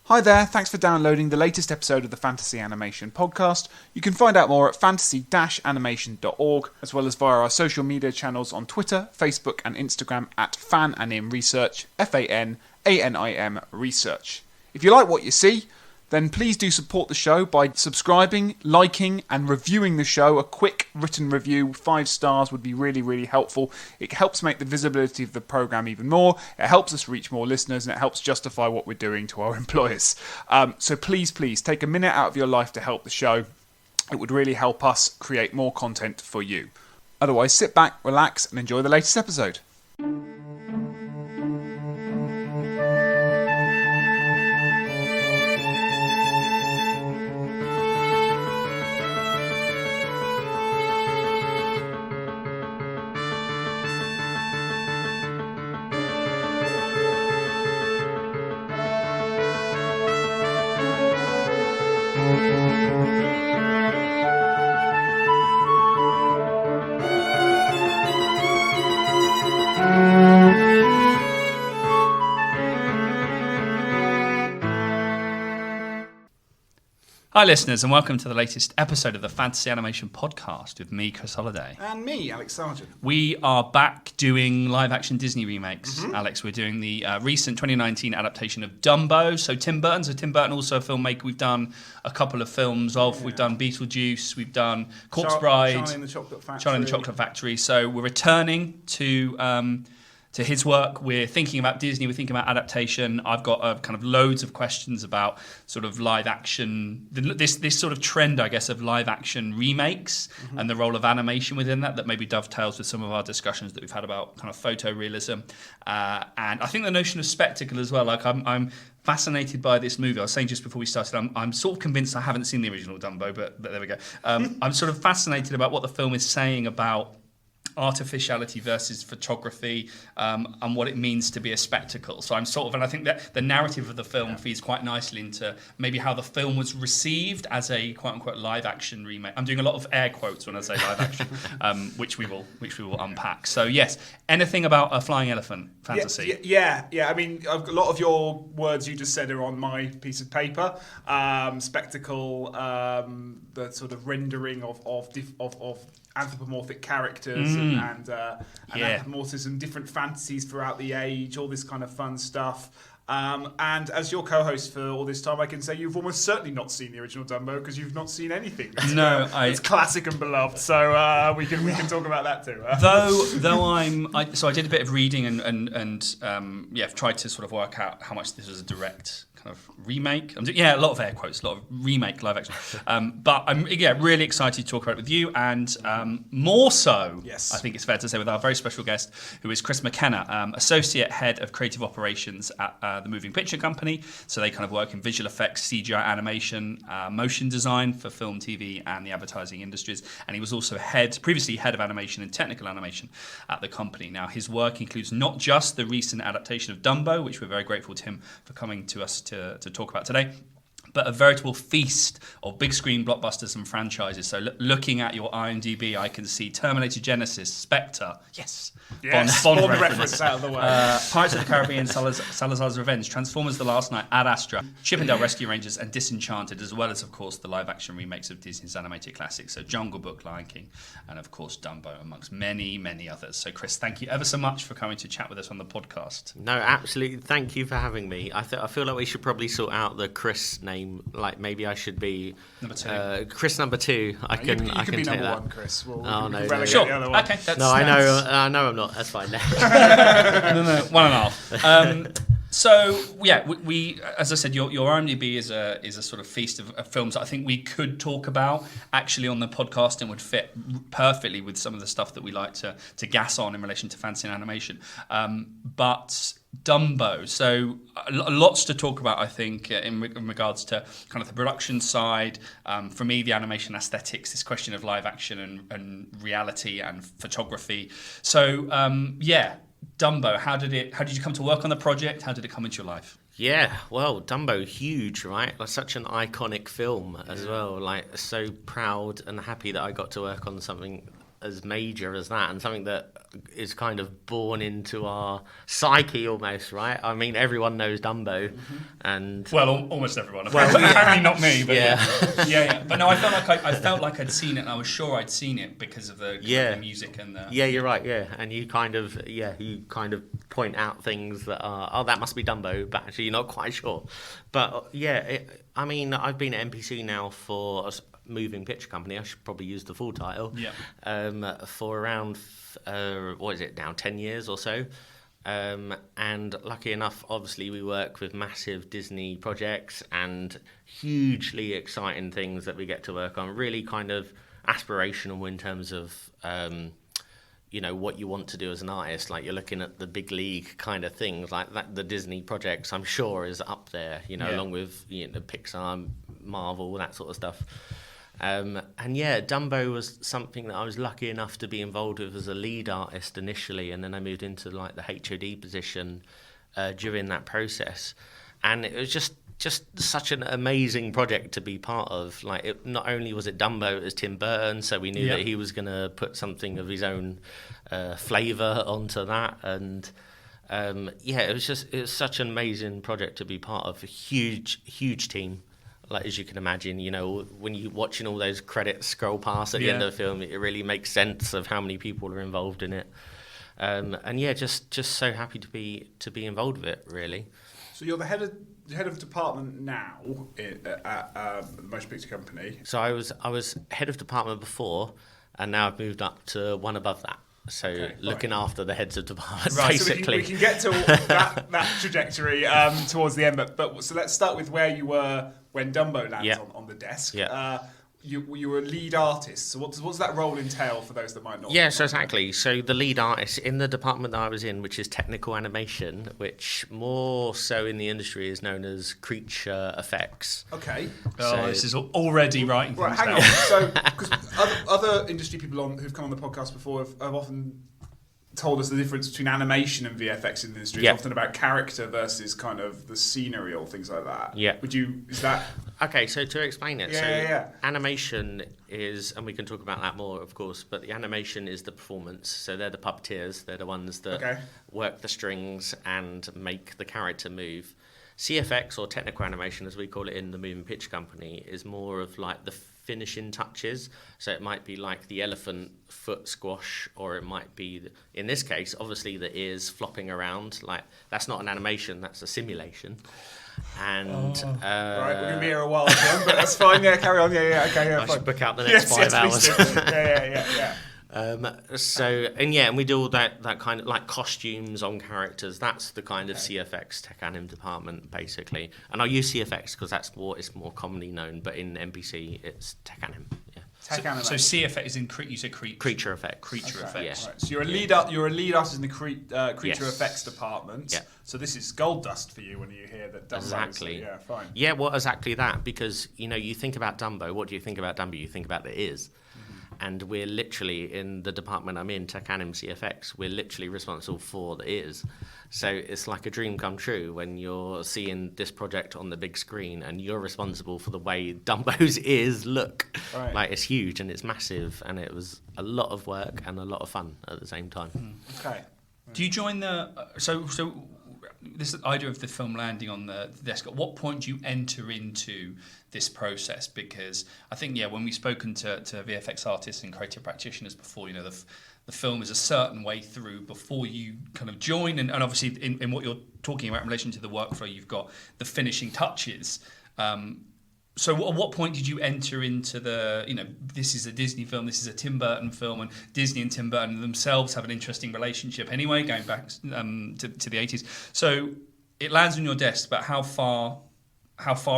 Hi there, thanks for downloading the latest episode of the Fantasy Animation Podcast. You can find out more at fantasy-animation.org, as well as via our social media channels on Twitter, Facebook and Instagram at FanAnim Research, FANANIM Research. If you like what you see, then please do support the show by subscribing, liking and reviewing the show. A quick written review, 5 stars, would be really, really helpful. It helps make the visibility of the programme even more. It helps us reach more listeners and it helps justify what we're doing to our employers. So please take a minute out of your life to help the show. It would really help us create more content for you. Otherwise, sit back, relax and enjoy the latest episode. Hi listeners and welcome to the latest episode of the Fantasy Animation Podcast with me, Chris Holliday. And me, Alex Sargent. We are back doing live action Disney remakes. Alex, we're doing the recent 2019 adaptation of Dumbo. So Tim Burton, also a filmmaker we've done a couple of films of. We've done Beetlejuice, we've done Corpse Bride, Charlie and the Chocolate Factory. So we're returning to his work. We're thinking about Disney, we're thinking about adaptation. I've got kind of loads of questions about sort of live action, this sort of trend, I guess, of live action remakes and the role of animation within that maybe dovetails with some of our discussions that we've had about kind of photorealism. And I think the notion of spectacle as well. Like I'm fascinated by this movie. I was saying just before we started, I'm sort of convinced I haven't seen the original Dumbo, but there we go. I'm sort of fascinated about what the film is saying about artificiality versus photography, and what it means to be a spectacle. So and I think that the narrative of the film feeds quite nicely into maybe how the film was received as a quote unquote live action remake. I'm doing a lot of air quotes when I say live action, which we will unpack. So yes, anything about a flying elephant fantasy? Yeah. I mean, a lot of your words you just said are on my piece of paper. Spectacle, the sort of rendering of anthropomorphic characters and anthropomorphism, different fantasies throughout the age, all this kind of fun stuff. And as your co-host for all this time, I can say you've almost certainly not seen the original Dumbo because you've not seen anything. It's classic and beloved. So we can talk about that too. So I did a bit of reading and tried to sort of work out how much this was a direct kind of remake. A lot of air quotes, a lot of remake live action. But I'm really excited to talk about it with you, and more so, yes, I think it's fair to say, with our very special guest, who is Chris McKenna, Associate Head of Creative Operations at the Moving Picture Company. So they kind of work in visual effects, CGI animation, motion design for film, TV, and the advertising industries. And he was also previously head of animation and technical animation at the company. Now, his work includes not just the recent adaptation of Dumbo, which we're very grateful to him for coming to us to talk about today, but a veritable feast of big screen blockbusters and franchises. So looking at your IMDb, I can see Terminator, Genisys, Spectre, Bond reference out of the way. Pirates of the Caribbean, Salazar's Revenge, Transformers: The Last Night, Ad Astra, Chippendale Rescue Rangers, and Disenchanted, as well as, of course, the live-action remakes of Disney's animated classics, so Jungle Book, Lion King, and, of course, Dumbo, amongst many, many others. So, Chris, thank you ever so much for coming to chat with us on the podcast. No, absolutely. Thank you for having me. I feel like we should probably sort out the Chris name. Like maybe I should be number 2. Chris number 2. You can be take number that. 1, Chris. Sure. The other one. Okay. I know I'm not. That's fine. No, 1.5. So we as I said, your IMDb is a sort of feast of films that I think we could talk about actually on the podcast and would fit perfectly with some of the stuff that we like to gas on in relation to fantasy and animation. But Dumbo, so lots to talk about, I think, in regards to kind of the production side. For me, the animation aesthetics, this question of live action and reality and photography. So Dumbo, how did you come to work on the project? How did it come into your life? Yeah, well, Dumbo, huge, right? Like, such an iconic film as well. Like, so proud and happy that I got to work on something as major as that, and something that is kind of born into our psyche almost, right? I mean, everyone knows Dumbo, and almost everyone. Apparently not me, but yeah. But no, I felt like I'd seen it, and I was sure I'd seen it because of the the music and the. Yeah, you're right. Yeah, and you kind of point out things that are that must be Dumbo, but actually you're not quite sure. But I mean, I've been at NPC now for a moving picture company. I should probably use the full title. Yeah. For around what is it now, 10 years or so. And lucky enough, obviously, we work with massive Disney projects and hugely exciting things that we get to work on. Really kind of aspirational in terms of, what you want to do as an artist. Like, you're looking at the big league kind of things, like that. The Disney projects, I'm sure, is up there, along with Pixar, Marvel, that sort of stuff. Dumbo was something that I was lucky enough to be involved with as a lead artist initially, and then I moved into like the HOD position during that process, and it was just such an amazing project to be part of. Like, not only was it Dumbo, it was Tim Burton, so we knew that he was going to put something of his own flavour onto that, and it was such an amazing project to be part of. A huge team. Like, as you can imagine, when you're watching all those credits scroll past at the end of the film, it really makes sense of how many people are involved in it. Just so happy to be involved with it, really. So you're the head of department now at the motion picture company. So I was head of department before, and now I've moved up to one above that. So looking after the heads of departments, basically. So we can get to that trajectory towards the end. But so let's start with where you were when Dumbo lands on the desk. Yeah. You were a lead artist. So what does that role entail for those that might not? Yeah, so exactly. So the lead artist in the department that I was in, which is technical animation, which more so in the industry is known as creature effects. Okay. This is already writing things hang down. on. So, because other industry people who've come on the podcast before have often told us the difference between animation and VFX in the industry. It's often about character versus kind of the scenery or things like that. Yeah. Is that... Okay, so to explain it, animation is, and we can talk about that more, of course, but the animation is the performance. So they're the puppeteers. They're the ones that work the strings and make the character move. CFX, or technical animation, as we call it in the moving picture company, is more of like the finishing touches. So it might be like the elephant foot squash, or it might be, in this case, obviously the ears flopping around. Like, that's not an animation, that's a simulation. And right, we're gonna be here a while, John, but that's fine. Yeah, carry on. I should book out the next 5 hours. Yeah. And we do all that kind of like costumes on characters. That's the kind of CFX tech anim department, basically. And I'll use CFX because that's what is more commonly known, but in NPC it's tech anim. Yeah. So CFX is in creature effects. Creature effects. Yeah. Right. So you're a lead artist in the creature effects department. Yeah. So this is gold dust for you when you hear that Dumbo. Exactly. Yeah, fine. Yeah, well, exactly that, because you think about Dumbo. What do you think about Dumbo? You think about the ears. And we're literally, in the department I'm in, Tech Anim CFX, we're literally responsible for the ears. So it's like a dream come true when you're seeing this project on the big screen and you're responsible for the way Dumbo's ears look. Right. Like, it's huge and it's massive, and it was a lot of work and a lot of fun at the same time. Okay. Do you join the... So this idea of the film landing on the desk, at what point do you enter into this process? Because I think, when we've spoken to VFX artists and creative practitioners before, the film is a certain way through before you kind of join, and obviously in what you're talking about in relation to the workflow, you've got the finishing touches. So at what point did you enter into this is a Disney film, this is a Tim Burton film, and Disney and Tim Burton themselves have an interesting relationship anyway, going back to the 80s. So it lands on your desk, but how far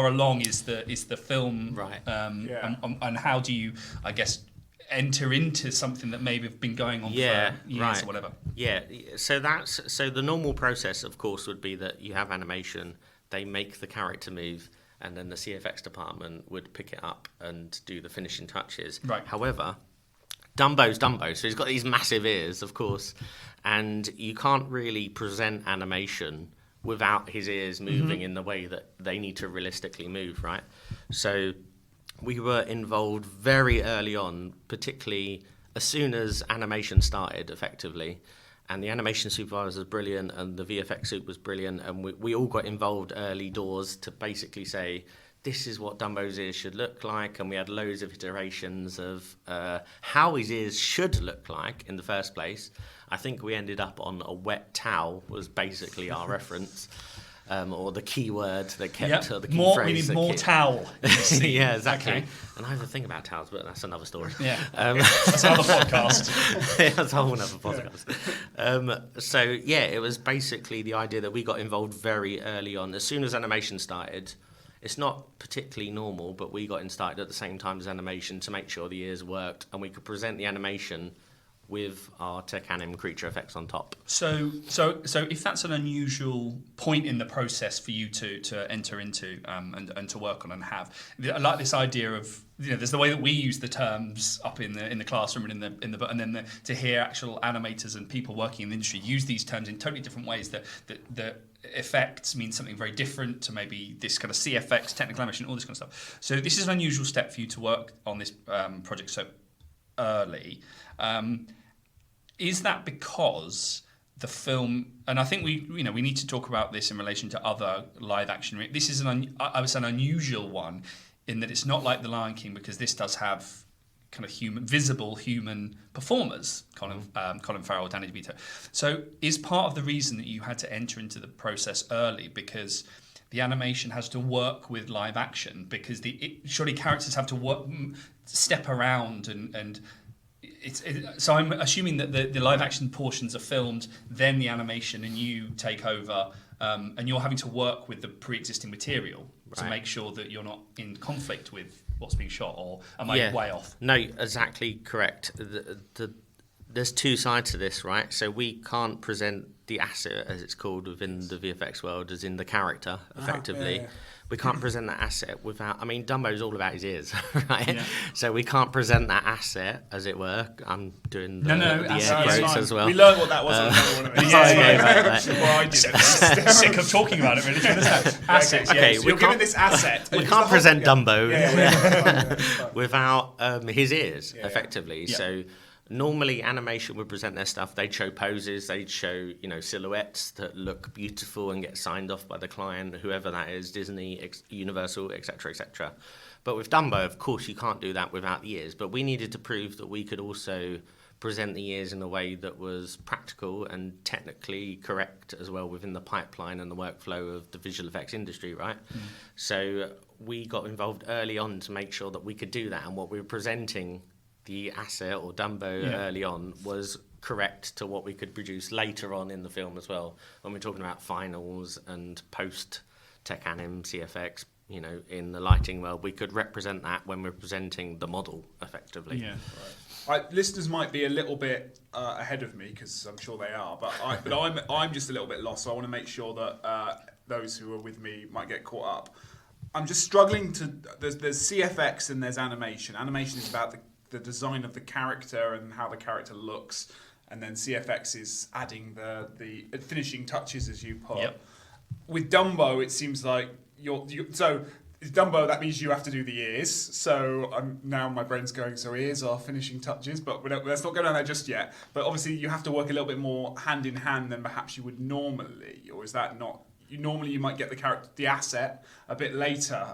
along is the film? Right. And how do you, I guess, enter into something that maybe have been going on for years or whatever? Yeah. So the normal process, of course, would be that you have animation, they make the character move, and then the CFX department would pick it up and do the finishing touches. Right. However, Dumbo's Dumbo, so he's got these massive ears, of course, and you can't really present animation without his ears moving in the way that they need to realistically move, right? So we were involved very early on, particularly as soon as animation started, effectively, and the animation supervisor was brilliant and the VFX sup was brilliant, and we all got involved early doors to basically say, this is what Dumbo's ears should look like, and we had loads of iterations of how his ears should look like in the first place. I think we ended up on a wet towel was basically our reference, or the key word that kept the key phrase. We need more towel. Yeah, exactly. Okay. And I have a thing about towels, but that's another story. Yeah, that's another podcast. That's a whole other podcast. So yeah, it was basically the idea that we got involved very early on. As soon as animation started, it's not particularly normal, but we got started at the same time as animation to make sure the ears worked and we could present the animation with our tech anim creature effects on top. So if that's an unusual point in the process for you to enter into and to work on and have, I like this idea of, there's the way that we use the terms up in the classroom and and then to hear actual animators and people working in the industry use these terms in totally different ways. That effects mean something very different to maybe this kind of CFX, technical animation, all this kind of stuff. So this is an unusual step for you to work on this project so early. Is that because the film, and I think we need to talk about this in relation to other live action. This is I would say an unusual one in that it's not like The Lion King, because this does have kind of visible human performers, Colin Farrell, Danny DeVito. So is part of the reason that you had to enter into the process early because the animation has to work with live action, because surely characters have to step around and so I'm assuming that the live action portions are filmed, then the animation, and you take over, and you're having to work with the pre-existing material to make sure that you're not in conflict with what's being shot, or am I way off? No, exactly correct. There's two sides to this, right? So we can't present the asset, as it's called within the VFX world, as in the character, effectively. Yeah. We can't present that asset without... I mean, Dumbo's all about his ears, right? Yeah. So we can't present that asset, as it were. I'm doing the air quotes as well. We learned what that was. I didn't. Sick of talking about it, really. Assets, okay, so you're given this asset. We can't present Dumbo without his ears, effectively. Yeah. So... normally, animation would present their stuff. They'd show poses, they'd show, silhouettes that look beautiful and get signed off by the client, whoever that is, Disney, Universal, etc., etc. But with Dumbo, of course, you can't do that without the ears. But we needed to prove that we could also present the ears in a way that was practical and technically correct as well within the pipeline and the workflow of the visual effects industry, right? Mm. So we got involved early on to make sure that we could do that, and what we were presenting, the asset or Dumbo early on, was correct to what we could produce later on in the film as well. When we're talking about finals and post tech anim, CFX, in the lighting world, we could represent that when we're presenting the model effectively. Yeah. Right. Listeners might be a little bit ahead of me, because I'm sure they are, but I'm just a little bit lost. So I want to make sure that those who are with me might get caught up. I'm just struggling to. There's CFX and there's animation. Animation is about the design of the character and how the character looks, and then CFX is adding the finishing touches, as you put. Yep. With Dumbo, it seems like so Dumbo, that means you have to do the ears. So now my brain's going, so ears are finishing touches, but let's not go down there just yet. But obviously you have to work a little bit more hand in hand than perhaps you would normally, or is that not? Normally you might get the asset a bit later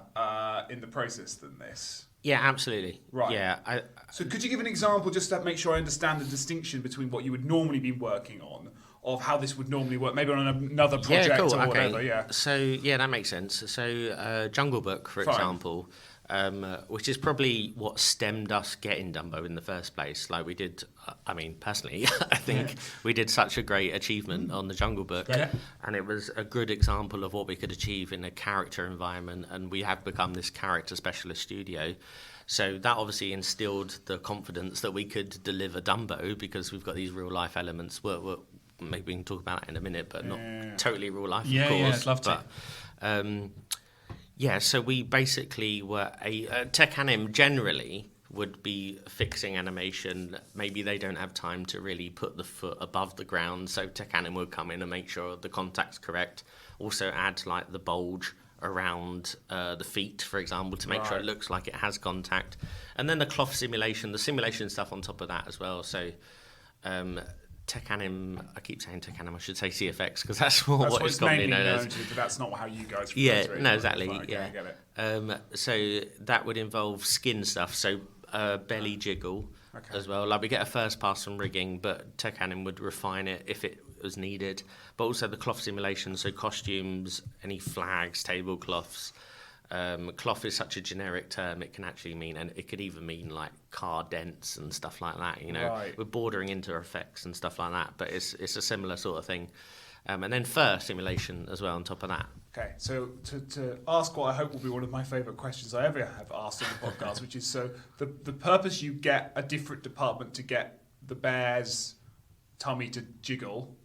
in the process than this. Yeah, absolutely. Right. Yeah. So could you give an example, just to make sure I understand the distinction between what you would normally be working on, of how this would normally work, maybe on another project or whatever? Yeah. So, that makes sense. So, Jungle Book, for example, which is probably what stemmed us getting Dumbo in the first place. Like we did, personally, I think we did such a great achievement on the Jungle Book, and it was a good example of what we could achieve in a character environment, and we have become this character specialist studio. So that obviously instilled the confidence that we could deliver Dumbo, because we've got these real life elements. Maybe we can talk about that in a minute, but not totally real life, of course. Yeah, I'd love to. But, so we basically were tech anim generally would be fixing animation. Maybe they don't have time to really put the foot above the ground, so tech anim would come in and make sure the contact's correct. Also add like the bulge around the feet, for example, to make sure it looks like it has contact. And then the cloth simulation, the simulation stuff on top of that as well. So Tech Anim, I keep saying Tech Anim, I should say CFX, because that's what it's commonly known as. But that's not how you guys refer to it. No, exactly. Right, okay, yeah. I get it. So that would involve skin stuff, so belly jiggle as well. Like we get a first pass on rigging, but Tech Anim would refine it if it was needed. But also the cloth simulation, so costumes, any flags, tablecloths. Cloth is such a generic term, it can actually mean, and it could even mean like car dents and stuff like that, We're bordering into effects and stuff like that, but it's a similar sort of thing. And then fur simulation as well on top of that. Okay, so to ask what I hope will be one of my favourite questions I ever have asked on the podcast, which is, so the purpose you get a different department to get the bear's tummy to jiggle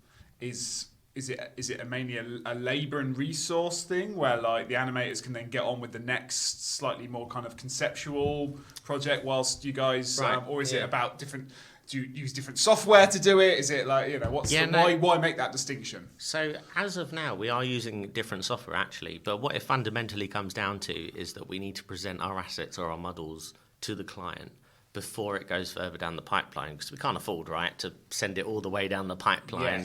is it mainly a labour and resource thing where like the animators can then get on with the next slightly more kind of conceptual project whilst you guys, or is it about different? Do you use different software to do it? Is it like, why make that distinction? So as of now, we are using different software actually, but what it fundamentally comes down to is that we need to present our assets or our models to the client before it goes further down the pipeline, because we can't afford, to send it all the way down the pipeline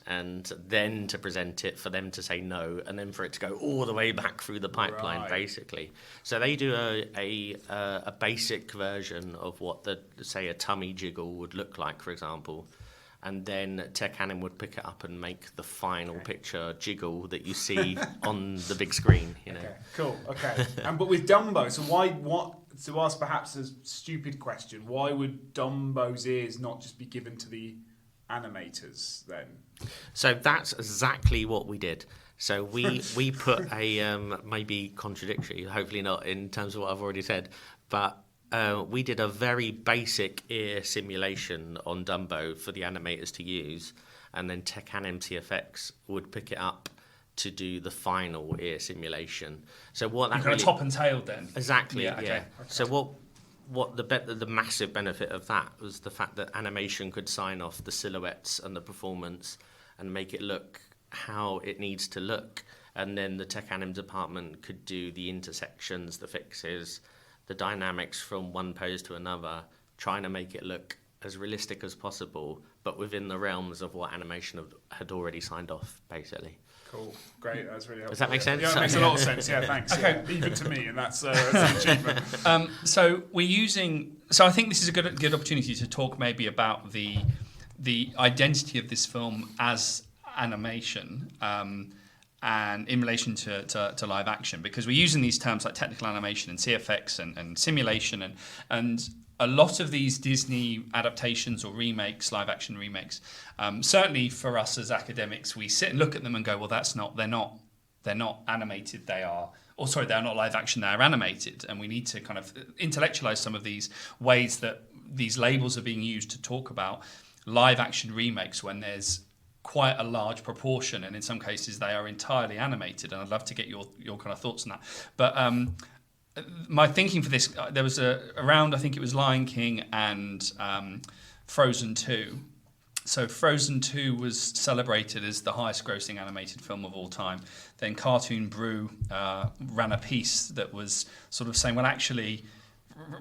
and then to present it for them to say no, and then for it to go all the way back through the pipeline, basically. So they do a basic version of what say a tummy jiggle would look like, for example, and then Tech Anim would pick it up and make the final picture jiggle that you see on the big screen. Okay, cool. Okay, but with Dumbo, so to ask perhaps a stupid question, why would Dumbo's ears not just be given to the animators then? So that's exactly what we did. So we put a maybe contradictory, hopefully not in terms of what I've already said, but we did a very basic ear simulation on Dumbo for the animators to use, and then Tech Anim TFX would pick it up to do the final ear simulation. So what that kind of top and tail then? Exactly, yeah. Okay. So what the massive benefit of that was the fact that animation could sign off the silhouettes and the performance and make it look how it needs to look. And then the Tech Anim department could do the intersections, the fixes, the dynamics from one pose to another, trying to make it look as realistic as possible, but within the realms of what animation had already signed off, basically. Cool, great, that's really helpful. Does that make sense? Yeah, it makes a lot of sense, yeah, thanks. Okay. Yeah, even to me, and that's an achievement. So I think this is a good opportunity to talk maybe about the identity of this film as animation, and in relation to live action, because we're using these terms like technical animation and CFX and simulation and a lot of these Disney adaptations or remakes, live action remakes, certainly for us as academics, we sit and look at them and go, well, they're not animated, they're not live action, they're animated. And we need to kind of intellectualize some of these ways that these labels are being used to talk about live action remakes when there's quite a large proportion, and in some cases they are entirely animated. And I'd love to get your kind of thoughts on that. But my thinking for this, there was around, I think it was Lion King and Frozen 2. So Frozen 2 was celebrated as the highest grossing animated film of all time. Then Cartoon Brew ran a piece that was sort of saying, well, actually,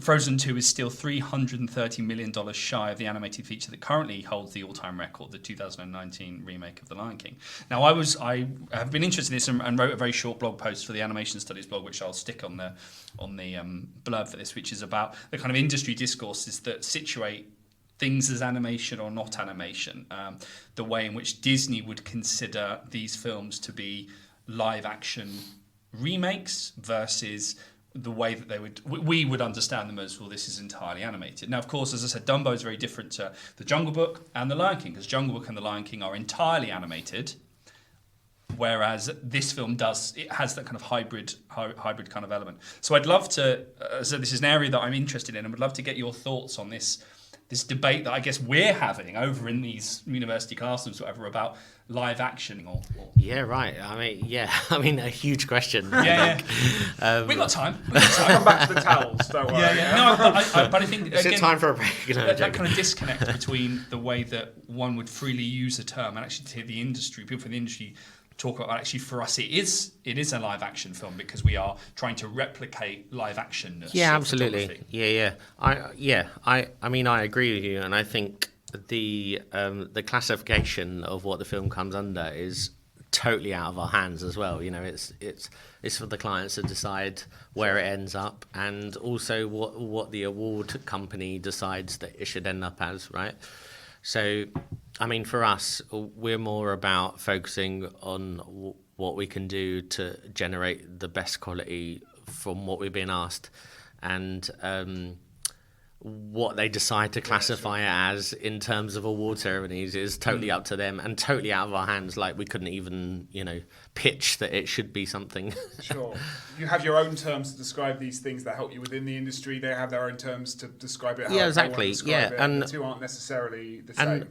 Frozen 2 is still $330 million shy of the animated feature that currently holds the all-time record, the 2019 remake of The Lion King. Now, I have been interested in this and wrote a very short blog post for the Animation Studies blog, which I'll stick on the blurb for this, which is about the kind of industry discourses that situate things as animation or not animation, the way in which Disney would consider these films to be live-action remakes versus the way that we would understand them as, well, this is entirely animated. Now, of course, as I said, Dumbo is very different to The Jungle Book and The Lion King, because Jungle Book and The Lion King are entirely animated, whereas this film has that kind of hybrid kind of element. So I'd love to, so this is an area that I'm interested in, and would love to get your thoughts on this debate that I guess we're having over in these university classrooms, whatever, about live action or... Yeah, right. I mean, a huge question. Yeah. We got time. Come back to the towels, don't worry. Yeah. No, but I think... Is it time for a break? That kind of disconnect between the way that one would freely use a term and actually to the industry, people from the industry talk about actually for us it is a live action film because we are trying to replicate live action. Yeah, absolutely. I mean I agree with you, and I think the classification of what the film comes under is totally out of our hands as well. You know, it's for the clients to decide where it ends up, and also what the award company decides that it should end up as, right? So, I mean, for us, we're more about focusing on what we can do to generate the best quality from what we've been asked, and what they decide to classify it as in terms of award ceremonies is totally up to them and totally out of our hands. Like, we couldn't even, pitch that it should be something. Sure. You have your own terms to describe these things that help you within the industry. They have their own terms to describe it. Yeah, exactly. Yeah, and the two aren't necessarily the same.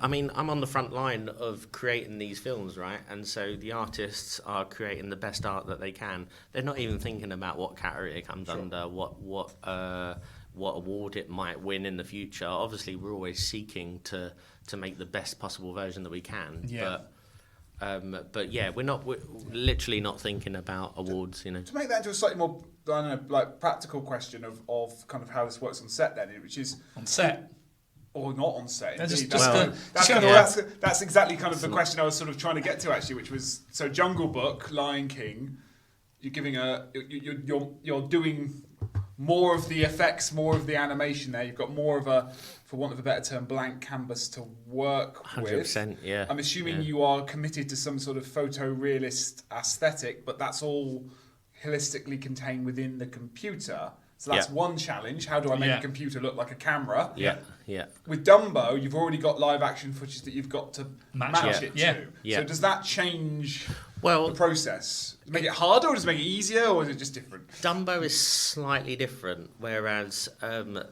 I mean, I'm on the front line of creating these films, right? And so the artists are creating the best art that they can. They're not even thinking about what category it comes under, what award it might win in the future. Obviously, we're always seeking to make the best possible version that we can. Yeah. But yeah, we're literally not thinking about awards. To make that into a slightly more, practical question of kind of how this works on set, then, which is on set. Or not on set. That's exactly kind of the question I was sort of trying to get to, actually, which was, so Jungle Book, Lion King, you're giving you're doing more of the effects, more of the animation there. You've got more of a, for want of a better term, blank canvas to work 100%, with. yeah. I'm assuming you are committed to some sort of photorealist aesthetic, but that's all holistically contained within the computer. So that's one challenge. How do I make a computer look like a camera? Yeah. With Dumbo, you've already got live action footage that you've got to match it to. Yeah. So does that change the process? Does it make it harder, or does it make it easier, or is it just different? Dumbo is slightly different, whereas the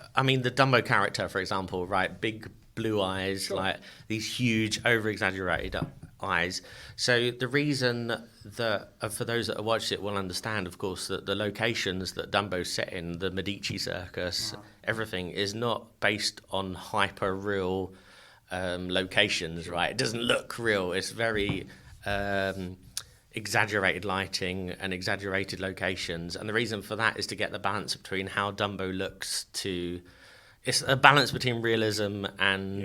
Dumbo character, for example, right, big blue eyes, like these huge, over-exaggerated eyes. So the reason that, for those that have watched it will understand, of course, that the locations that Dumbo's set in, the Medici Circus, everything is not based on hyper-real locations, right? It doesn't look real. It's very exaggerated lighting and exaggerated locations. And the reason for that is to get the balance between how Dumbo looks to... It's a balance between realism and...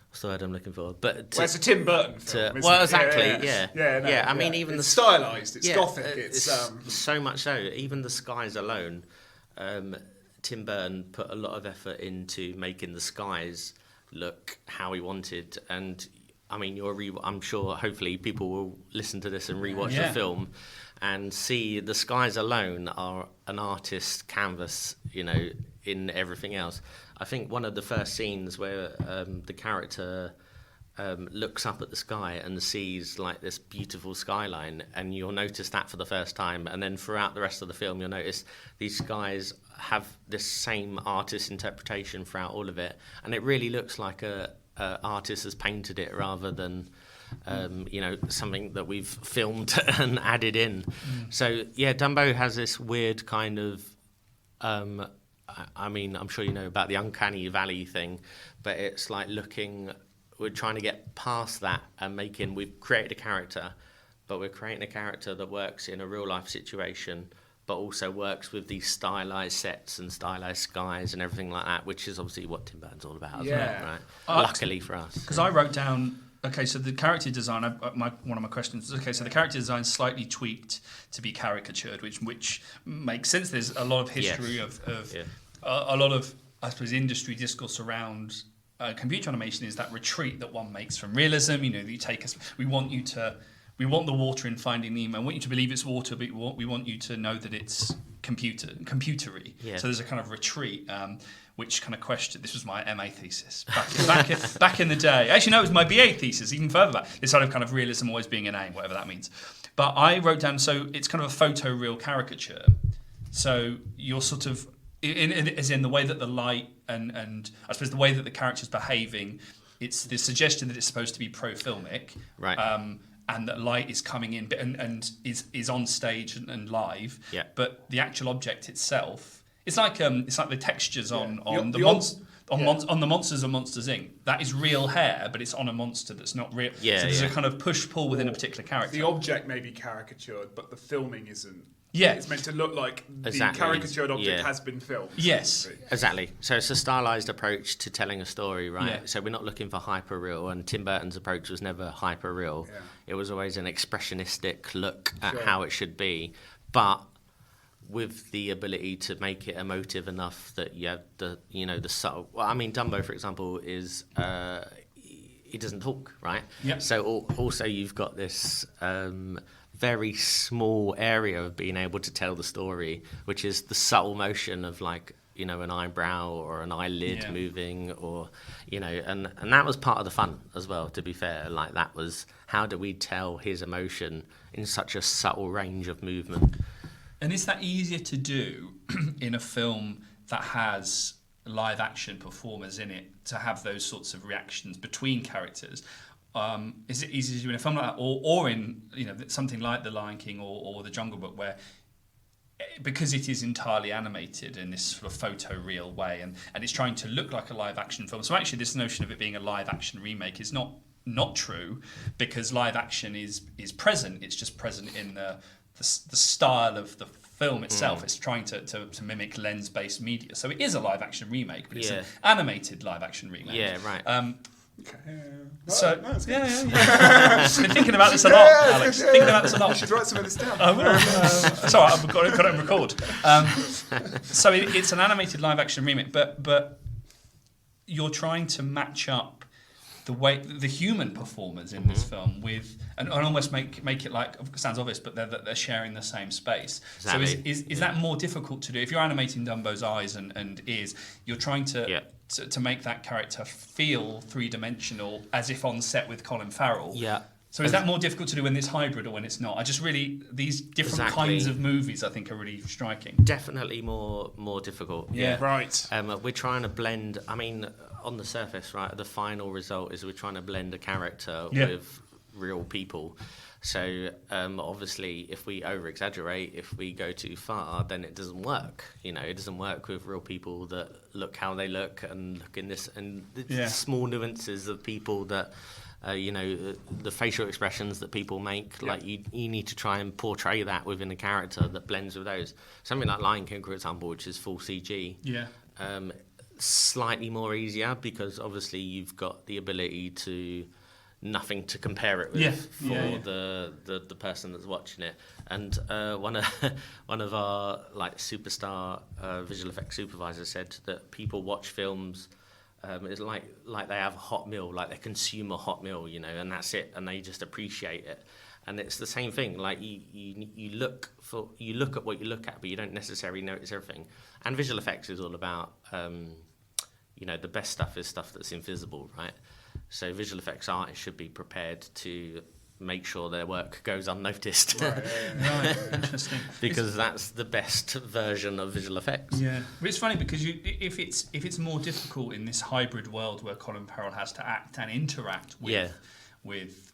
what's the word I'm looking for? But it's a Tim Burton film, isn't it? Exactly, I mean, even it's stylised, it's gothic, it's so much so. Even the skies alone, Tim Burton put a lot of effort into making the skies look how he wanted. And I mean, I'm sure, hopefully, people will listen to this and rewatch the film and see the skies alone are an artist's canvas, in everything else. I think one of the first scenes where the character looks up at the sky and sees like this beautiful skyline, and you'll notice that for the first time, and then throughout the rest of the film you'll notice these skies have this same artist's interpretation throughout all of it, and it really looks like a artist has painted it rather than something that we've filmed and added in. So yeah, Dumbo has this weird kind of I mean, I'm sure you know about the uncanny valley thing, but it's like we're trying to get past that and we've created a character, but we're creating a character that works in a real life situation, but also works with these stylized sets and stylized skies and everything like that, which is obviously what Tim Burton's all about as well, right? Luckily for us. Because I wrote down, okay, so the character design, one of my questions is, okay, so the character design is slightly tweaked to be caricatured, which makes sense. There's a lot of history of a lot of, I suppose, industry discourse around computer animation is that retreat that one makes from realism. You take us, we want the water in Finding Nemo. I want you to believe it's water, but we want you to know that it's computery. Yeah. So there's a kind of retreat, which kind of question. This was my MA thesis back in the day. Actually, no, it was my BA thesis, even further back. This sort of kind of realism always being an aim, whatever that means. But I wrote down, so it's kind of a photoreal caricature. So you're sort of, as in the way that the light and I suppose the way that the character's behaving, it's the suggestion that it's supposed to be pro-filmic. Right. And that light is coming in and is on stage and live. Yeah. But the actual object itself, it's like the textures on the on the Monsters of Monsters Inc. That is real hair, but it's on a monster that's not real. Yeah, so there's a kind of push-pull within a particular character. The object may be caricatured, but the filming isn't. Yeah. It's meant to look like Exactly. the caricatured object has been filmed. Yes. Exactly. So it's a stylized approach to telling a story, right? Yeah. So we're not looking for hyper-real, and Tim Burton's approach was never hyper-real. Yeah. It was always an expressionistic look at Sure. how it should be, but with the ability to make it emotive enough that you have the subtle. Well, I mean, Dumbo, for example, is he doesn't talk, right? Yeah. So also you've got this very small area of being able to tell the story, which is the subtle motion of like an eyebrow or an eyelid moving, or and that was part of the fun as well. To be fair, like that was how do we tell his emotion in such a subtle range of movement. And is that easier to do in a film that has live action performers in it to have those sorts of reactions between characters? Is it easier to do in a film like that, or in something like The Lion King or The Jungle Book, where because it is entirely animated in this sort of photoreal way, and it's trying to look like a live action film? So actually, this notion of it being a live action remake is not true, because live action is present. It's just present in the style of the film itself. It's trying to mimic lens-based media. So it is a live-action remake, but it's an animated live-action remake. Yeah, right. I've been thinking about this a lot, Alex. Thinking about this a lot. You should write some of this down. I will. It's all right, I've got it on record. So it's an animated live-action remake, but you're trying to match up the way the human performers in this film with, and almost make it like, it sounds obvious, but they're sharing the same space. Exactly. So is that more difficult to do? If you're animating Dumbo's eyes and ears, you're trying to make that character feel three-dimensional, as if on set with Colin Farrell. Yeah. So is that more difficult to do when it's hybrid or when it's not? These different kinds of movies, I think, are really striking. Definitely more difficult. Yeah. Right. We're trying to blend. I mean, on the surface, right, the final result is we're trying to blend a character with real people. So obviously, if we over-exaggerate, if we go too far, then it doesn't work. It doesn't work with real people that look how they look and look in this, and the small nuances of people that. The facial expressions that people make, like you need to try and portray that within a character that blends with those. Something like Lion King, for example, which is full CG. Yeah. Slightly more easier because obviously you've got the ability to nothing to compare it with for the person that's watching it. And one of our like superstar visual effects supervisors said that people watch films. It's like they have a hot meal, like they consume a hot meal, and that's it, and they just appreciate it. And it's the same thing. Like you look at what you look at, but you don't necessarily notice everything. And visual effects is all about, the best stuff is stuff that's invisible, right? So visual effects artists should be prepared to make sure their work goes unnoticed. Right, interesting. Because that's the best version of visual effects. Yeah, but it's funny because if it's more difficult in this hybrid world where Colin Farrell has to act and interact with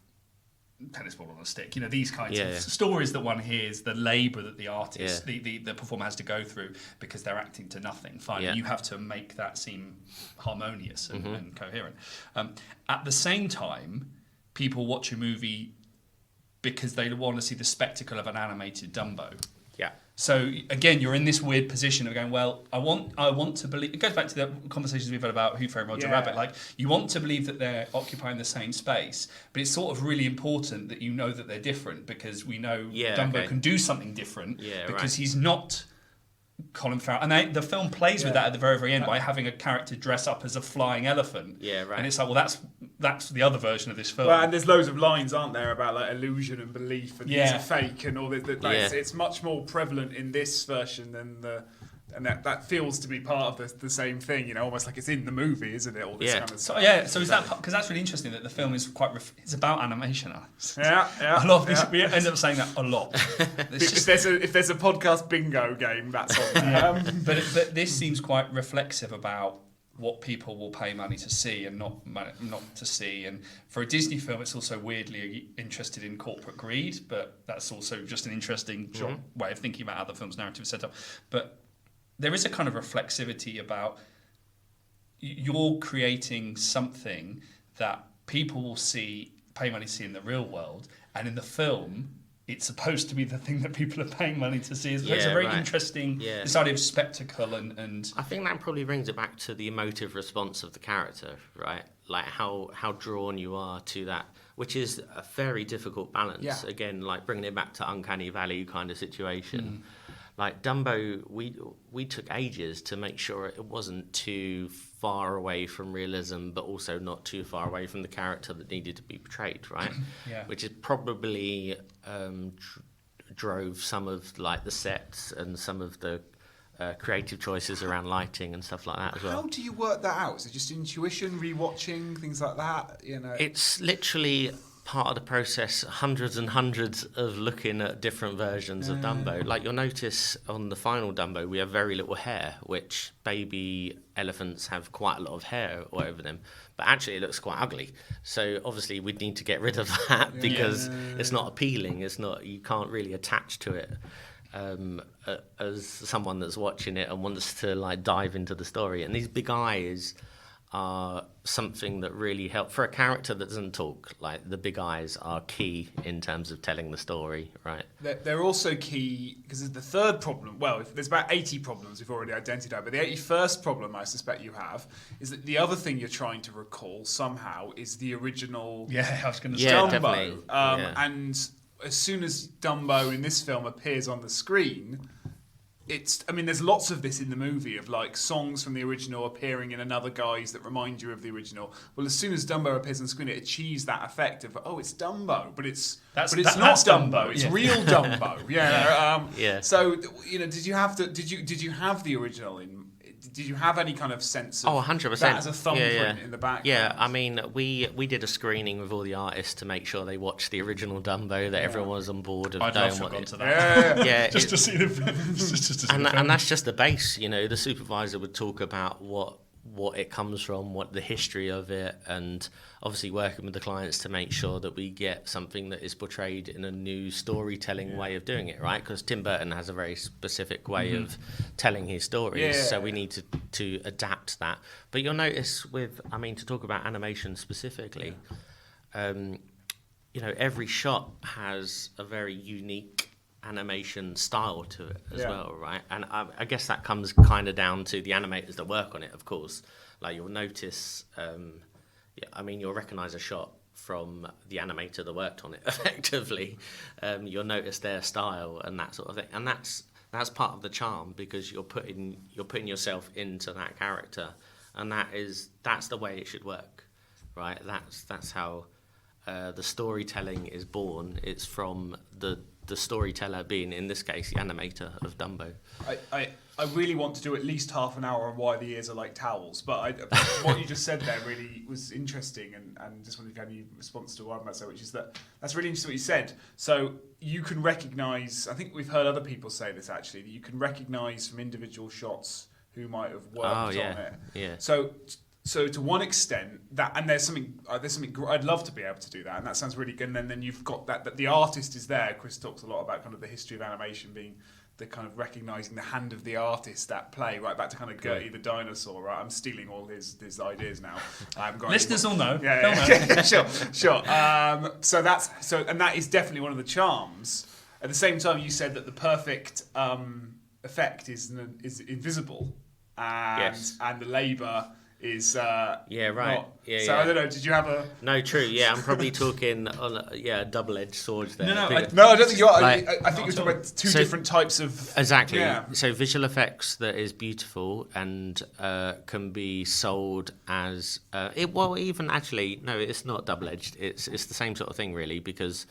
tennis ball on a stick, these kinds of stories that one hears, the labour that the artist, the performer has to go through because they're acting to nothing. Finally, you have to make that seem harmonious and coherent. At the same time, people watch a movie because they want to see the spectacle of an animated Dumbo. Yeah. So again, you're in this weird position of going, well, I want to believe. It goes back to the conversations we've had about Who Framed Roger Rabbit. Like, you want to believe that they're occupying the same space, but it's sort of really important that you know that they're different, because we know Dumbo can do something different because he's not Colin Farrell, and the film plays with that at the very, very end by having a character dress up as a flying elephant. Yeah, right. And it's like, well, that's the other version of this film. Well, and there's loads of lines, aren't there, about like illusion and belief and these are fake and all this. It's much more prevalent in this version than and that feels to be part of the same thing, almost like it's in the movie, isn't it? All this kind of stuff. So is that, because that's really interesting that the film is quite it's about animation. Yeah. A lot of these, we end up saying that a lot. If there's a podcast bingo game, that's on there. But this seems quite reflexive about what people will pay money to see and not to see. And for a Disney film, it's also weirdly interested in corporate greed, but that's also just an interesting way of thinking about how the film's narrative is set up. But there is a kind of reflexivity about you're creating something that people will pay money to see in the real world, and in the film, it's supposed to be the thing that people are paying money to see. So it's a very interesting, this idea of spectacle and... I think that probably brings it back to the emotive response of the character, right? Like how drawn you are to that, which is a very difficult balance. Yeah. Again, like bringing it back to Uncanny Valley kind of situation. Like Dumbo, we took ages to make sure it wasn't too far away from realism, but also not too far away from the character that needed to be portrayed, right? Which is probably drove some of like the sets and some of the creative choices around lighting and stuff like that as well. How do you work that out? Is it just intuition, rewatching, things like that? You know, it's literally part of the process, hundreds and hundreds of looking at different versions of Dumbo. Like you'll notice on the final Dumbo, we have very little hair, which baby elephants have quite a lot of hair all over them. But actually it looks quite ugly. So obviously we'd need to get rid of that because it's not appealing. It's not, you can't really attach to it as someone that's watching it and wants to like dive into the story. And these big eyes are something that really help for a character that doesn't talk. Like the big eyes are key in terms of telling the story, right? They're also key because the third problem, well, there's about 80 problems we've already identified, but the 81st problem I suspect you have is that the other thing you're trying to recall somehow is the original I was going to say Dumbo. Definitely. And as soon as Dumbo in this film appears on the screen, there's lots of this in the movie of like songs from the original appearing in another guise that remind you of the original. Well, as soon as Dumbo appears on the screen, it achieves that effect of it's Dumbo, but it's not Dumbo. It's real Dumbo. So did you have the original in? Did you have any kind of sense of 100%. that as a thumbprint in the background? Yeah, I mean, we did a screening with all the artists to make sure they watched the original Dumbo, that everyone was on board of I'd knowing love to what have gone to that. just to see the and that's just the base. The supervisor would talk about what it comes from, what the history of it, and obviously working with the clients to make sure that we get something that is portrayed in a new storytelling way of doing it, right? Because Tim Burton has a very specific way of telling his stories, so we need to adapt that. But you'll notice to talk about animation specifically, every shot has a very unique animation style to it as well, right? And I guess that comes kind of down to the animators that work on it, of course. Like you'll notice, you'll recognize a shot from the animator that worked on it effectively. You'll notice their style and that sort of thing. And that's part of the charm, because you're putting yourself into that character, and that's the way it should work, right? That's how the storytelling is born. It's from the storyteller being, in this case, the animator of Dumbo. I really want to do at least half an hour on why the ears are like towels, but what you just said there really was interesting, and just wondered if you had any response to what I'm about to say, which is that's really interesting what you said. So you can recognise, I think we've heard other people say this actually, that you can recognise from individual shots who might have worked on it. Yeah. So to one extent, and there's something I'd love to be able to do that, and that sounds really good. And then you've got that the artist is there. Chris talks a lot about kind of the history of animation being the kind of recognising the hand of the artist at play, right back to kind of Gertie the dinosaur. Right, I'm stealing all his ideas now. I haven't got listeners will know. Yeah. Sure. So that is definitely one of the charms. At the same time, you said that the perfect effect is invisible, and the labour is not. So I don't know, did you have a... No, true, yeah, I'm probably talking on a double-edged sword there. I don't think you are. I think you're talking about two different types of... Exactly. Yeah. So visual effects that is beautiful and can be sold as... it's not double-edged. It's the same sort of thing, really, because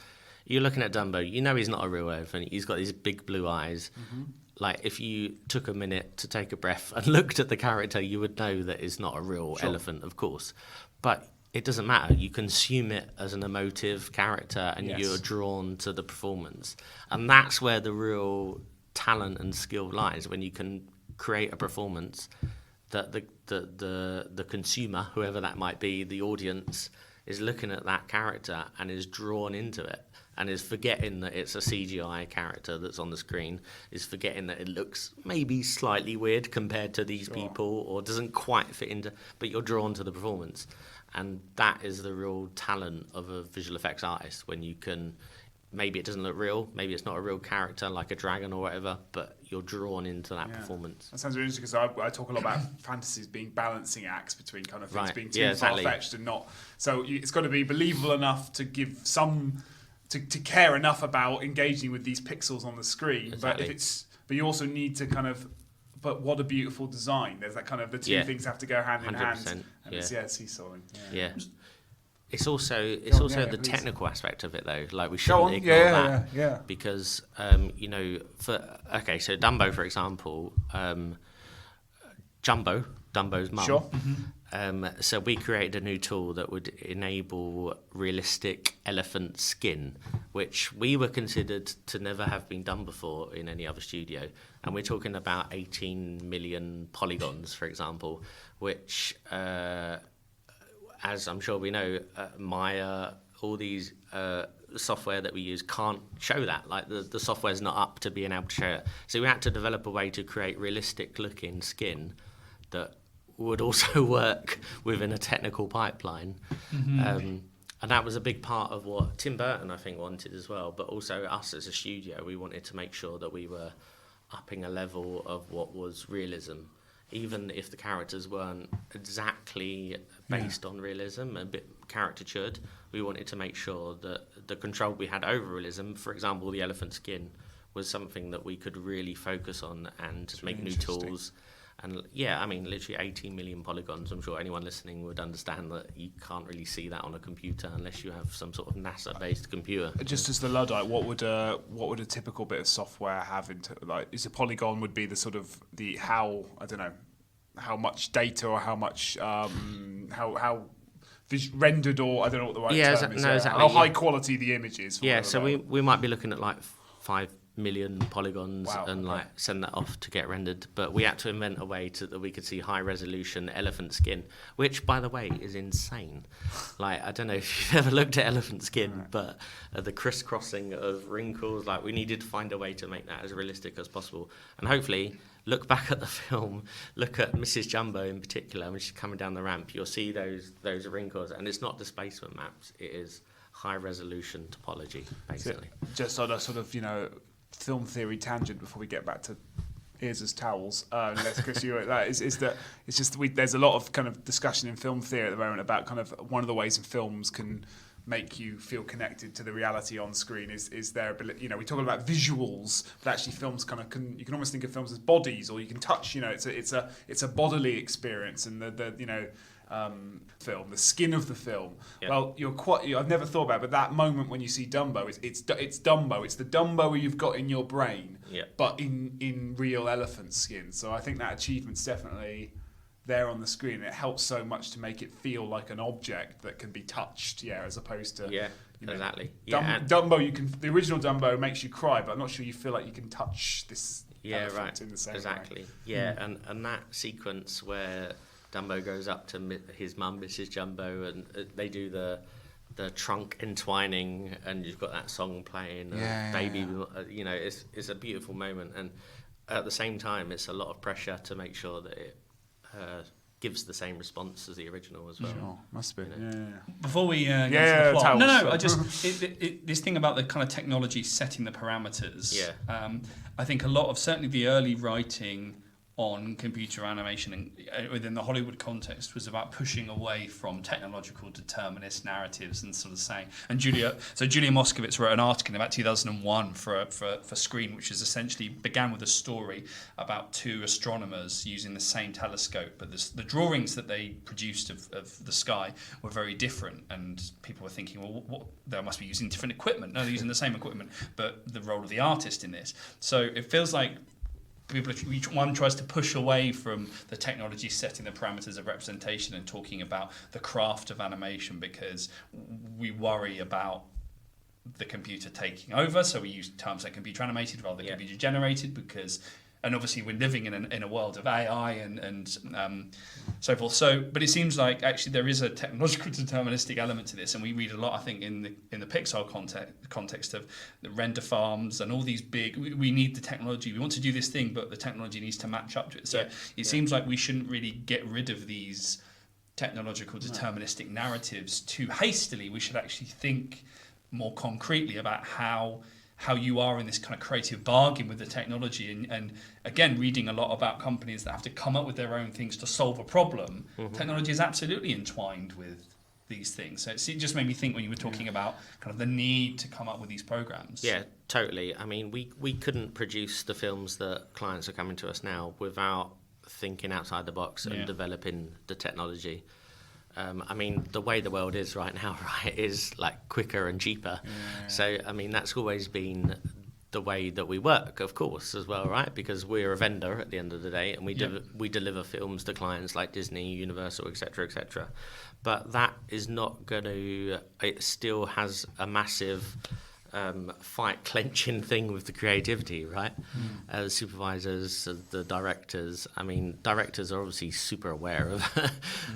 you're looking at Dumbo, he's not a real elephant. He's got these big blue eyes. Mm-hmm. Like, if you took a minute to take a breath and looked at the character, you would know that it's not a real elephant, of course. But it doesn't matter. You consume it as an emotive character, and you're drawn to the performance. And that's where the real talent and skill lies, when you can create a performance that the consumer, whoever that might be, the audience, is looking at that character and is drawn into it. and is forgetting that it's a CGI character that's on the screen, is forgetting that it looks maybe slightly weird compared to these people, or doesn't quite fit into, but you're drawn to the performance. And that is the real talent of a visual effects artist, when you can, maybe it doesn't look real, maybe it's not a real character like a dragon or whatever, but you're drawn into that performance. That sounds really interesting, because I talk a lot about fantasies being balancing acts between kind of things being too far-fetched and not. So it's got to be believable enough to give some, to care enough about engaging with these pixels on the screen. Exactly. But you also need to kind of, but what a beautiful design. There's that kind of, the two things have to go hand in hand. And it's seesawing. Yeah. It's also the technical aspect of it, though. Like, we shouldn't ignore that. Because you know, so Dumbo, for example, Dumbo's mum. Sure. So we created a new tool that would enable realistic elephant skin, which we were considered to never have been done before in any other studio. And we're talking about 18 million polygons, for example, which, as I'm sure we know, Maya, all these software that we use can't show that. Like, the software's not up to being able to show it. So we had to develop a way to create realistic looking skin that would also work within a technical pipeline. And that was a big part of what Tim Burton, I think, wanted as well, but also us as a studio. We wanted to make sure that we were upping a level of what was realism, even if the characters weren't exactly based on realism, a bit caricatured. We wanted to make sure that the control we had over realism, for example, the elephant skin, was something that we could really focus on and make new tools. And I mean, literally 18 million polygons. I'm sure anyone listening would understand that you can't really see that on a computer unless you have some sort of NASA-based computer. Just as the Luddite, what would a typical bit of software have into, like, is a polygon would be the sort of the how much data or how much how rendered, or I don't know what the right term is. Exactly, how high quality the image is. So we might be looking at like 5 million polygons and like send that off to get rendered, but we had to invent a way that we could see high resolution elephant skin, which, by the way, is insane. Like, I don't know if you've ever looked at elephant skin, but the crisscrossing of wrinkles, like, we needed to find a way to make that as realistic as possible. And hopefully look back at the film, look at Mrs. Jumbo in particular, when she's coming down the ramp, you'll see those wrinkles, and it's not displacement maps, it is high resolution topology, basically. Just on a sort of, film theory tangent before we get back to ears as towels, unless Chris, there's a lot of kind of discussion in film theory at the moment about kind of one of the ways in films can make you feel connected to the reality on screen is their ability. We talk about visuals, but actually films kind of you can almost think of films as bodies, or you can touch. It's a bodily experience, and the film, the skin of the film. Yep. Well, I've never thought about it, but that moment when you see Dumbo, it's Dumbo. It's the Dumbo you've got in your brain, but in real elephant skin. So I think that achievement's definitely there on the screen. It helps so much to make it feel like an object that can be touched, as opposed to exactly. Dumbo, the original Dumbo makes you cry, but I'm not sure you feel like you can touch this elephant in the same way. And that sequence where Dumbo goes up to his mum, Mrs. Jumbo, and they do the trunk entwining, and you've got that song playing, baby. It's a beautiful moment, and at the same time, it's a lot of pressure to make sure that it gives the same response as the original as well. Sure, must be. Before we get to the plot, I just this thing about the kind of technology setting the parameters. I think a lot of, certainly the early writing on computer animation and within the Hollywood context was about pushing away from technological determinist narratives and sort of saying, and Julia Moscovitz wrote an article in about 2001 for Screen, which is essentially began with a story about two astronomers using the same telescope, but the drawings that they produced of the sky were very different, and people were thinking, well, they must be using different equipment. No, they're using the same equipment, but the role of the artist in this. So it feels like each one tries to push away from the technology setting the parameters of representation and talking about the craft of animation, because we worry about the computer taking over. So we use terms like computer animated rather than computer generated, because obviously we're living in a world of AI and so forth. But it seems like actually there is a technological deterministic element to this, and we read a lot, I think, in the Pixar context of the render farms and all these big. We need the technology. We want to do this thing, but the technology needs to match up to it. So it seems like we shouldn't really get rid of these technological deterministic narratives too hastily. We should actually think more concretely about how you are in this kind of creative bargain with the technology, and again, reading a lot about companies that have to come up with their own things to solve a problem. Technology is absolutely entwined with these things. So it just made me think when you were talking about kind of the need to come up with these programs. Yeah, totally. I mean, we couldn't produce the films that clients are coming to us now without thinking outside the box and developing the technology. I mean, the way the world is right now, right, is like quicker and cheaper. Yeah. So, I mean, that's always been the way that we work, of course, as well, right? Because we're a vendor at the end of the day, and we deliver films to clients like Disney, Universal, etc., etc. But that is not going to. It still has a massive fight clenching thing with the creativity, right? The supervisors, the directors. I mean, directors are obviously super aware of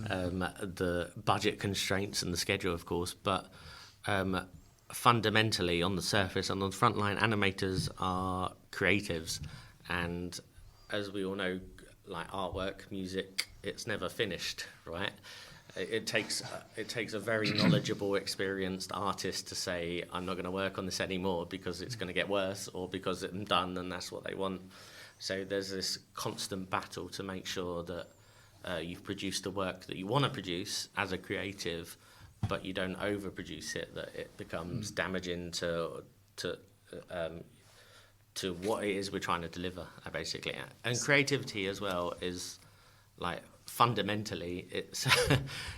the budget constraints and the schedule, of course, but fundamentally on the surface and on the front line, animators are creatives, and as we all know, like artwork, music, it's never finished, right? It takes a very knowledgeable, experienced artist to say, I'm not going to work on this anymore because it's going to get worse, or because I'm done and that's what they want. So there's this constant battle to make sure that you've produced the work that you want to produce as a creative, but you don't overproduce it, that it becomes damaging to what it is we're trying to deliver, basically. And creativity as well is like, fundamentally,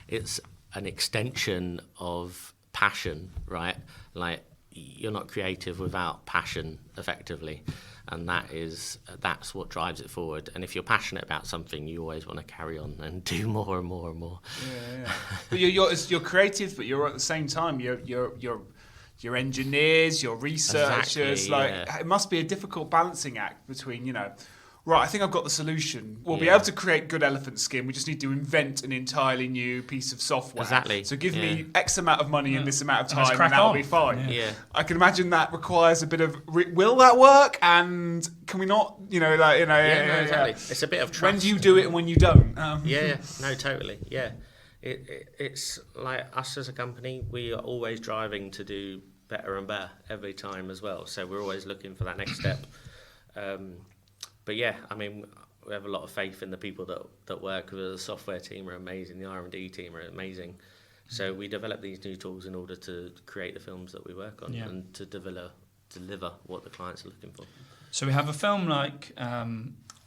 it's an extension of passion, right? Like, you're not creative without passion, effectively, and that's what drives it forward. And if you're passionate about something, you always want to carry on and do more and more and more. Yeah. But you're creative, but you're at the same time you're engineers, you're researchers. Exactly, It must be a difficult balancing act between right, I think I've got the solution. We'll be able to create good elephant skin. We just need to invent an entirely new piece of software. Exactly. So give me X amount of money in this amount of time, and crack that'll on. be fine. Yeah. I can imagine that requires a bit of, will that work? And can we not, Exactly. It's a bit of trust. When do you do it and when you don't? No, totally. Yeah. It's like us as a company, we are always driving to do better and better every time as well. So we're always looking for that next step. But yeah, I mean, we have a lot of faith in the people that work with the software team are amazing, the R&D team are amazing. So we develop these new tools in order to create the films that we work on and to deliver what the clients are looking for. So we have a film like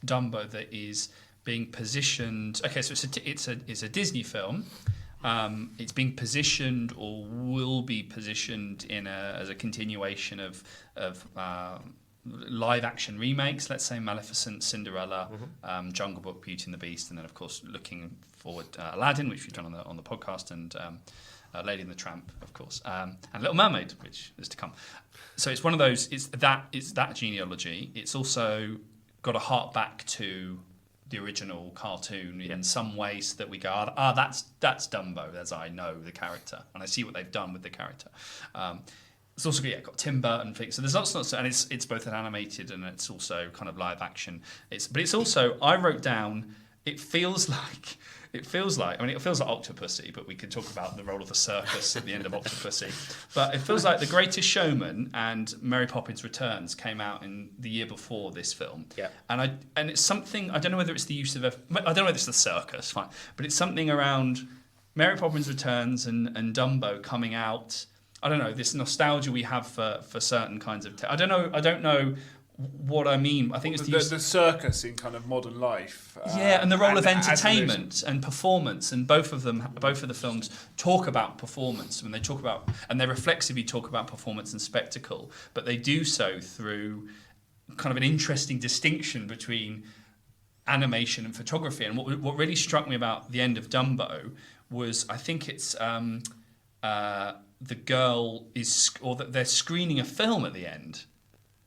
Dumbo that is being positioned. Okay, so it's a Disney film. It's being positioned or will be positioned as a continuation of live action remakes, let's say Maleficent, Cinderella, Jungle Book, Beauty and the Beast, and then of course looking forward Aladdin, which we've done on the podcast, and Lady and the Tramp, of course, and Little Mermaid, which is to come. So it's one of those. It's that genealogy. It's also got a hark back to the original cartoon in some ways, so that we go, that's Dumbo, as I know the character and I see what they've done with the character. It's also got Tim Burton things. So there's lots of, and it's both an animated and it's also kind of live action. But it's also, I wrote down, it feels like Octopussy, but we could talk about the role of the circus at the end of Octopussy. But it feels like The Greatest Showman and Mary Poppins Returns came out in the year before this film. Yeah. And it's something, I don't know whether it's the use of, I don't know whether it's the circus, fine, but it's something around Mary Poppins Returns and Dumbo coming out. I don't know, this nostalgia we have for certain kinds of... I don't know what I mean. I think it's the circus in kind of modern life. And the role of entertainment and performance, and both of the films talk about performance when they talk about, and they reflexively talk about performance and spectacle, but they do so through kind of an interesting distinction between animation and photography. And what really struck me about the end of Dumbo was, I think it's the girl is, or that they're screening a film at the end.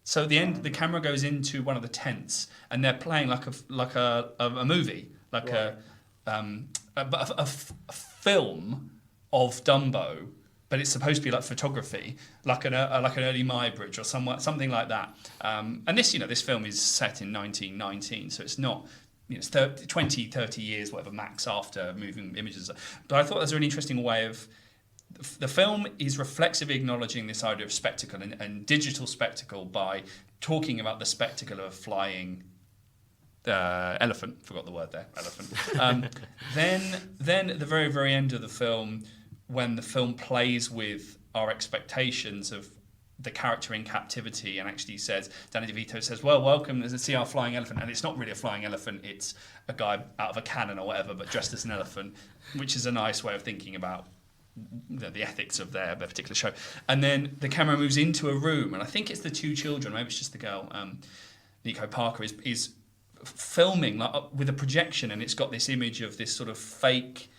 So at the end, the camera goes into one of the tents, and they're playing like a movie, like a film of Dumbo, but it's supposed to be like photography, like an early Muybridge or something like that. And this film is set in 1919, so it's not. It's 20, 30 years, whatever, max after moving images. But I thought that was a really interesting way of... The film is reflexively acknowledging this idea of spectacle and digital spectacle by talking about the spectacle of a flying elephant. Forgot the word there, elephant. Then at the very, very end of the film, when the film plays with our expectations of the character in captivity and actually says, Danny DeVito says, well, welcome to see our flying elephant. And it's not really a flying elephant, it's a guy out of a cannon or whatever, but dressed as an elephant, which is a nice way of thinking about the ethics of their particular show. And then the camera moves into a room, and I think it's the two children, maybe it's just the girl, Nico Parker, is filming with a projection, and it's got this image of this sort of fake...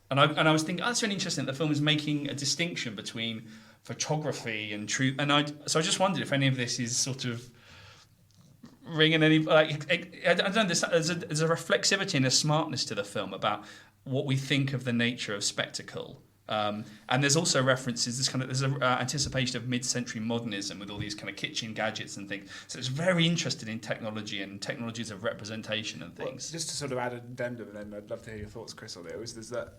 And I was thinking, that's really interesting, that the film is making a distinction between photography and truth, so I just wondered if any of this is sort of ringing any I don't know. There's a reflexivity and a smartness to the film about what we think of the nature of spectacle, and there's also references. There's an anticipation of mid-century modernism with all these kind of kitchen gadgets and things. So it's very interested in technology and technologies of representation and things. Well, just to sort of add an addendum, and then I'd love to hear your thoughts, Chris, on it. There's that.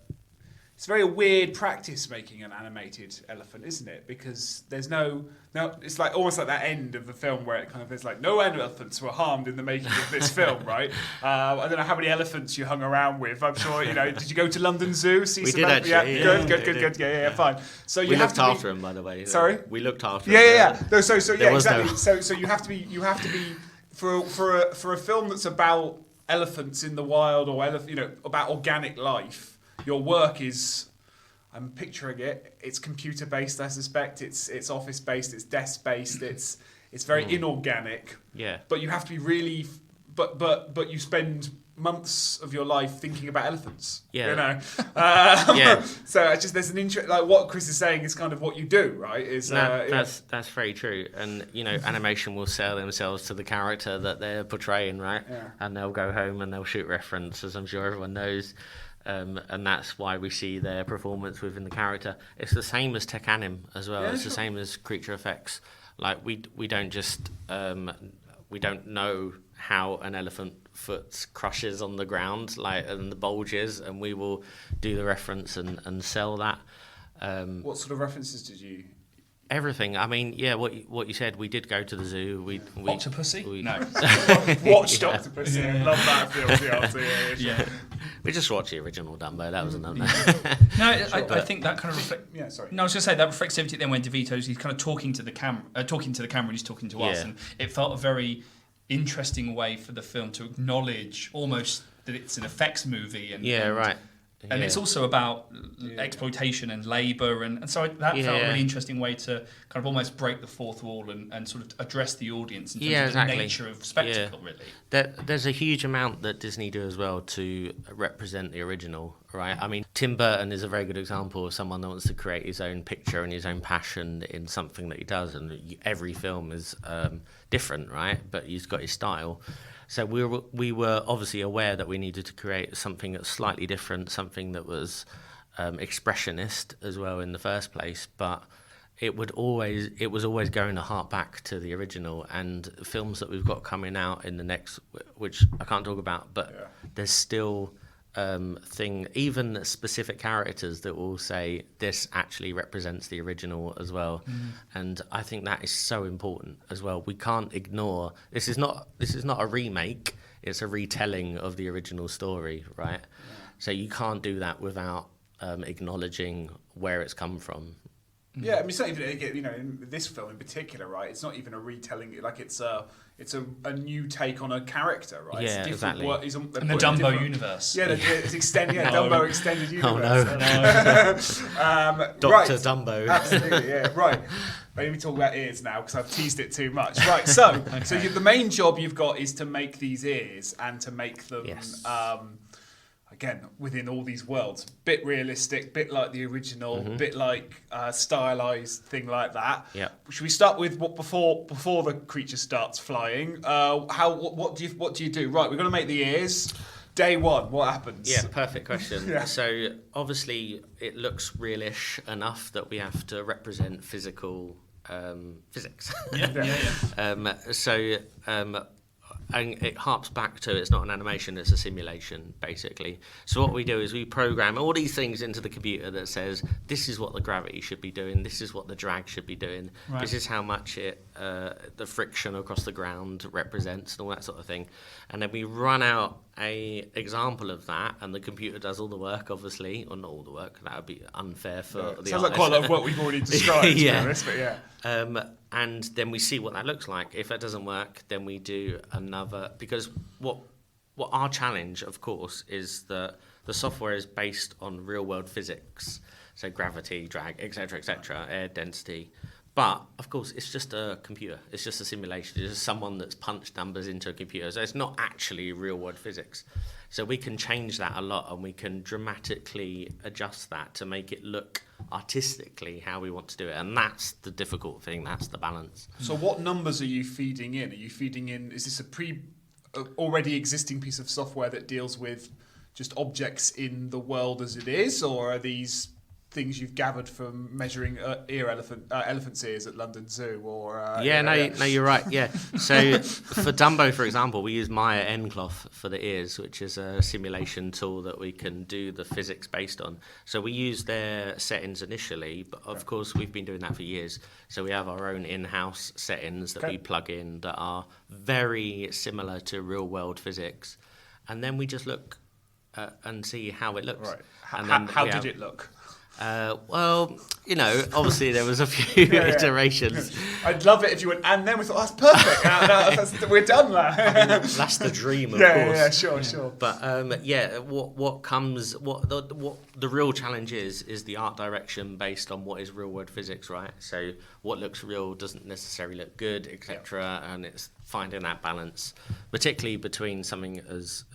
It's very a weird practice making an animated elephant, isn't it? Because there's no, it's like almost like that end of the film where it kind of there's like no elephants were harmed in the making of this film, right? I don't know how many elephants you hung around with. I'm sure did you go to London Zoo? See we some did actually. Yeah, good. Yeah, fine. So we looked after him, by the way. Sorry, we looked after him. Yeah. No, so yeah, exactly. So you have to be for a film that's about elephants in the wild or about organic life. Your work is, I'm picturing it, it's computer-based, I suspect, it's office-based, it's desk-based, it's very inorganic. Yeah. But you have to be really, but you spend months of your life thinking about elephants. Yeah. Yeah. So it's just, there's an interest, like what Chris is saying is kind of what you do, right? That's very true. And, animation will sell themselves to the character that they're portraying, right? Yeah. And they'll go home and they'll shoot reference, as I'm sure everyone knows. And that's why we see their performance within the character. It's the same as tech anim as well. It's the same as creature effects. Like we don't just we don't know how an elephant foot crushes on the ground, and the bulges, and we will do the reference and sell that. What sort of references did you? Everything. I mean, yeah, what you said. We did go to the zoo. We Octopussy? No. Watched Octopussy. Yeah. Love that film. Yeah. We just watched the original Dumbo. That was another. I think that kind of Yeah, sorry. No, I was going to say that reflexivity. Then when DeVito's, he's kind of talking to the camera when he's talking to us, and it felt a very interesting way for the film to acknowledge almost that it's an effects movie. Right. And it's also about exploitation and labour, and so that felt a really interesting way to kind of almost break the fourth wall and sort of address the audience in terms of the nature of spectacle, really. There's a huge amount that Disney do as well to represent the original, right? I mean, Tim Burton is a very good example of someone that wants to create his own picture and his own passion in something that he does, and every film is different, right? But he's got his style. So we were obviously aware that we needed to create something that's slightly different, something that was expressionist as well in the first place, but it was always going to hark back to the original. And films that we've got coming out in the next, which I can't talk about, but there's still even specific characters that will say this actually represents the original as well. And I think that is so important as well. We can't ignore this is not a remake, it's a retelling of the original story, right? So you can't do that without acknowledging where it's come from. Yeah, I mean, it's not even, in this film in particular, right? It's not even a retelling. Like it's a new take on a character, right? Yeah, exactly. In the Dumbo universe. Yeah, it's extended. Yeah, Dumbo extended universe. Oh no, Dr. Dumbo. Absolutely, yeah, right. Maybe talk about ears now because I've teased it too much. Right, so the main job you've got is to make these ears and to make them. Yes. I again, within all these worlds, bit realistic, bit like the original, bit like stylized thing like that. Yeah. Should we start with what before the creature starts flying? What do you do? Right, we're going to make the ears. Day one, what happens? Yeah, perfect question. Yeah. So obviously it looks realish enough that we have to represent physical physics. And it harps back to, it's not an animation, it's a simulation, basically. So what we do is we program all these things into the computer that says, this is what the gravity should be doing, this is what the drag should be doing, this is how much the friction across the ground represents, and all that sort of thing. And then we run out a example of that, and the computer does all the work, obviously, or not all the work, that would be unfair for the artist. Sounds like quite a lot of what we've already described, to be honest, but yeah. And then we see what that looks like. If that doesn't work, then we do another, because what our challenge, of course, is that the software is based on real world physics, so gravity, drag, etc., air density. But of course, it's just a computer. It's just a simulation. It's just someone that's punched numbers into a computer. So it's not actually real world physics. So we can change that a lot, and we can dramatically adjust that to make it look artistically how we want to do it. And that's the difficult thing. That's the balance. So what numbers are you feeding in? Are you feeding in, is this a already existing piece of software that deals with just objects in the world as it is, or are these things you've gathered from measuring elephants' ears at London Zoo, or no, you're right. Yeah, so for Dumbo, for example, we use Maya N-cloth for the ears, which is a simulation tool that we can do the physics based on. So we use their settings initially, but of course we've been doing that for years. So we have our own in-house settings that we plug in that are very similar to real-world physics, and then we just look and see how it looks. Right. And then how did it look? Well, obviously there was a few iterations. I'd love it if you went, and then we thought, that's perfect. We're done now. I mean, that's the dream, of course. Yeah, sure. But what the real challenge is the art direction based on what is real world physics, right? So what looks real doesn't necessarily look good, etc. And it's finding that balance, particularly between something as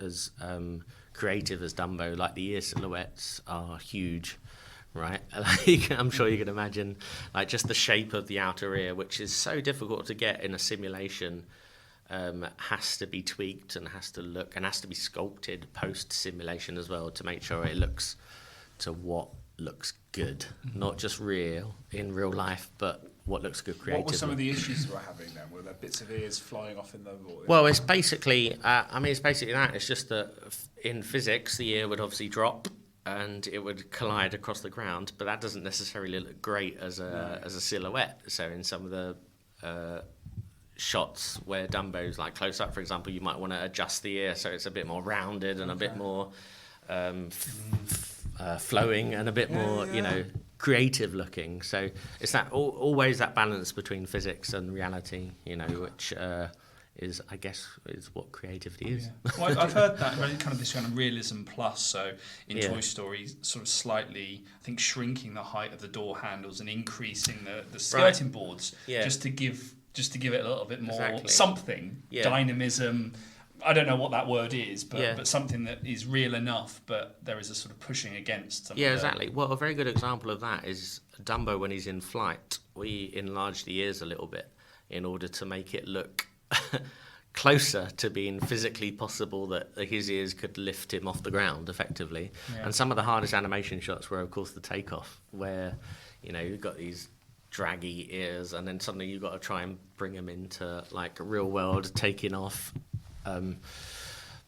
creative as Dumbo. Like the ear silhouettes are huge. Right, like, I'm sure you can imagine, like just the shape of the outer ear, which is so difficult to get in a simulation, has to be tweaked and has to be sculpted post simulation as well to make sure it looks to what looks good, not just real in real life, but what looks good creatively. What were some of the issues you were having then? Were there bits of ears flying off in the water? Well, it's basically that. It's just that in physics, the ear would obviously drop and it would collide across the ground, but that doesn't necessarily look great as a silhouette. So in some of the shots where Dumbo's like close up, for example, you might want to adjust the ear so it's a bit more rounded and a bit more flowing and a bit more, creative looking. So it's that always that balance between physics and reality, which is, I guess, is what creativity is. Yeah. Well, I've heard that kind of this kind of realism plus. So in Toy Story, sort of slightly, I think, shrinking the height of the door handles and increasing the skirting boards, just to give it a little bit more something, dynamism. I don't know what that word is, but something that is real enough, but there is a sort of pushing against something. Yeah, exactly. Well, a very good example of that is Dumbo when he's in flight. We enlarge the ears a little bit in order to make it look closer to being physically possible that his ears could lift him off the ground effectively. And some of the hardest animation shots were, of course, the takeoff, where you've got these draggy ears and then suddenly you've got to try and bring them into like real world taking off,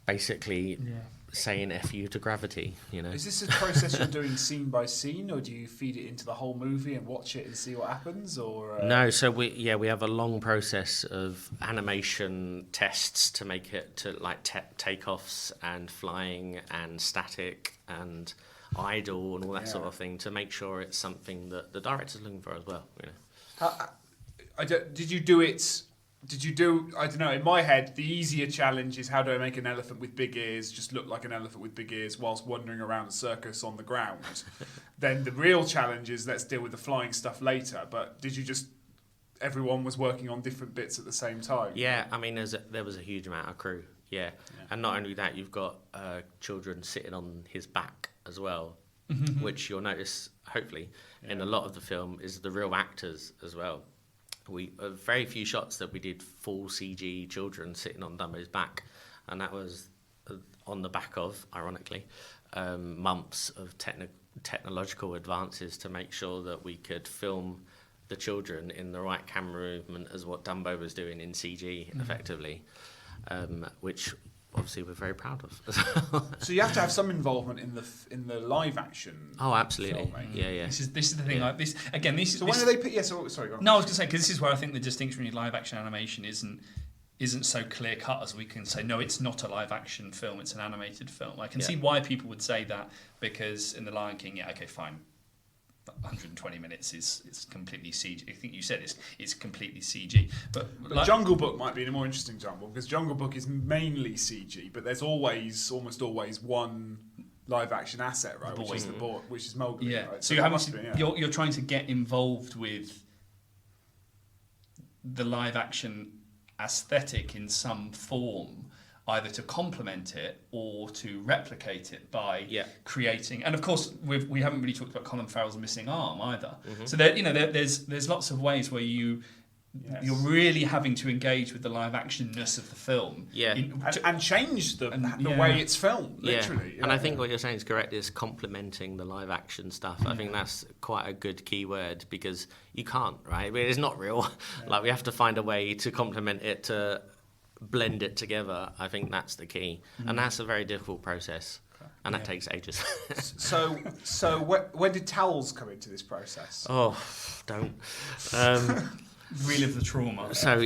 basically saying F you to gravity. Is this a process you're doing scene by scene, or do you feed it into the whole movie and watch it and see what happens? Or no, so we have a long process of animation tests to make it to like takeoffs and flying and static and idle and all that sort of thing to make sure it's something that the director's looking for as well. Did you do it? I don't know, in my head, the easier challenge is how do I make an elephant with big ears just look like an elephant with big ears whilst wandering around a circus on the ground? Then the real challenge is let's deal with the flying stuff later. But did you just, everyone was working on different bits at the same time? Yeah, I mean, there was a huge amount of crew Yeah. And not only that, you've got children sitting on his back as well, which you'll notice, hopefully, in a lot of the film is the real actors as well. We very few shots that we did full CG children sitting on Dumbo's back, and that was on the back of, ironically, months of technological advances to make sure that we could film the children in the right camera movement as what Dumbo was doing in CG, effectively, which obviously we're very proud of. So you have to have some involvement in the live action. Oh, absolutely. Filmmaking. Yeah. This is the thing. Like this again. This is. So when do they put? Yeah. Sorry. Go on. No, I was going to say, because this is where I think the distinction between live action animation isn't so clear cut as we can say, no, it's not a live action film, it's an animated film. I can see why people would say that, because in The Lion King, yeah, okay, fine, 120 minutes is completely CG. I think you said it's completely CG. But Jungle Book might be a more interesting example, because Jungle Book is mainly CG, but there's almost always one live action asset, right? Which is the boy, which is Mowgli. Yeah. Right? So you're trying to get involved with the live action aesthetic in some form, either to complement it or to replicate it by creating. And of course, we haven't really talked about Colin Farrell's missing arm either. So there's lots of ways where you're really having to engage with the live actionness of the film, and change the way it's filmed, literally. Yeah. And I think what you're saying is correct, is complementing the live action stuff. I think that's quite a good key word, because you can't, right? I mean, it's not real. Like, we have to find a way to complement it, to blend it together. I think that's the key, and that's a very difficult process. And that takes ages. So when did towels come into this process? Oh, don't. Relive the trauma. I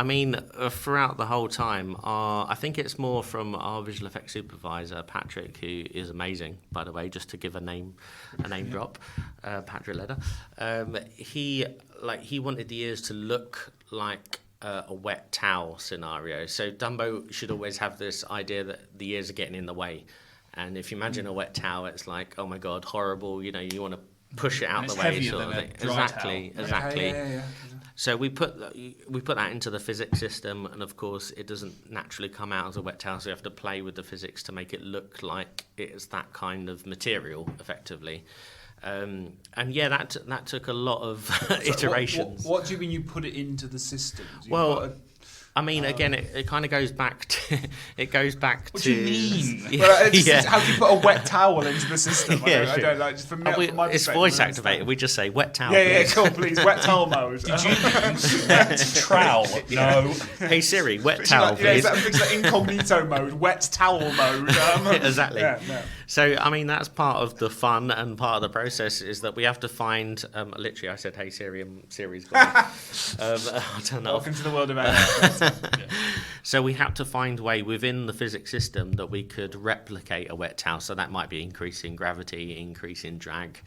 mean, throughout the whole time, I think it's more from our visual effects supervisor, Patrick, who is amazing, by the way, just to give a name drop, Patrick Leder. He wanted the ears to look like a wet towel scenario. So Dumbo should always have this idea that the ears are getting in the way. And if you imagine a wet towel, it's like, oh my God, horrible, you want to push it out the way, sort of thing. Exactly. Yeah. So we put that into the physics system, and of course it doesn't naturally come out as a wet towel, so you have to play with the physics to make it look like it's that kind of material, effectively. That took a lot of iterations. What do you mean you put it into the system? I mean, again, it kind of goes back to. What do you mean? How do you put a wet towel into the system? I don't like. Just from my it's voice activated. We just say wet towel. Yeah, cool. Please, wet towel mode. Did you wet trowel? No. Hey Siri, wet towel, please. Fix that incognito mode, wet towel mode. Exactly. So, I mean, that's part of the fun and part of the process, is that we have to find. Literally, I said, "Hey Siri," and Siri's gone. I'll turn that off. Welcome to the world of AI. So we had to find a way within the physics system that we could replicate a wet towel. So that might be increasing gravity, increasing drag,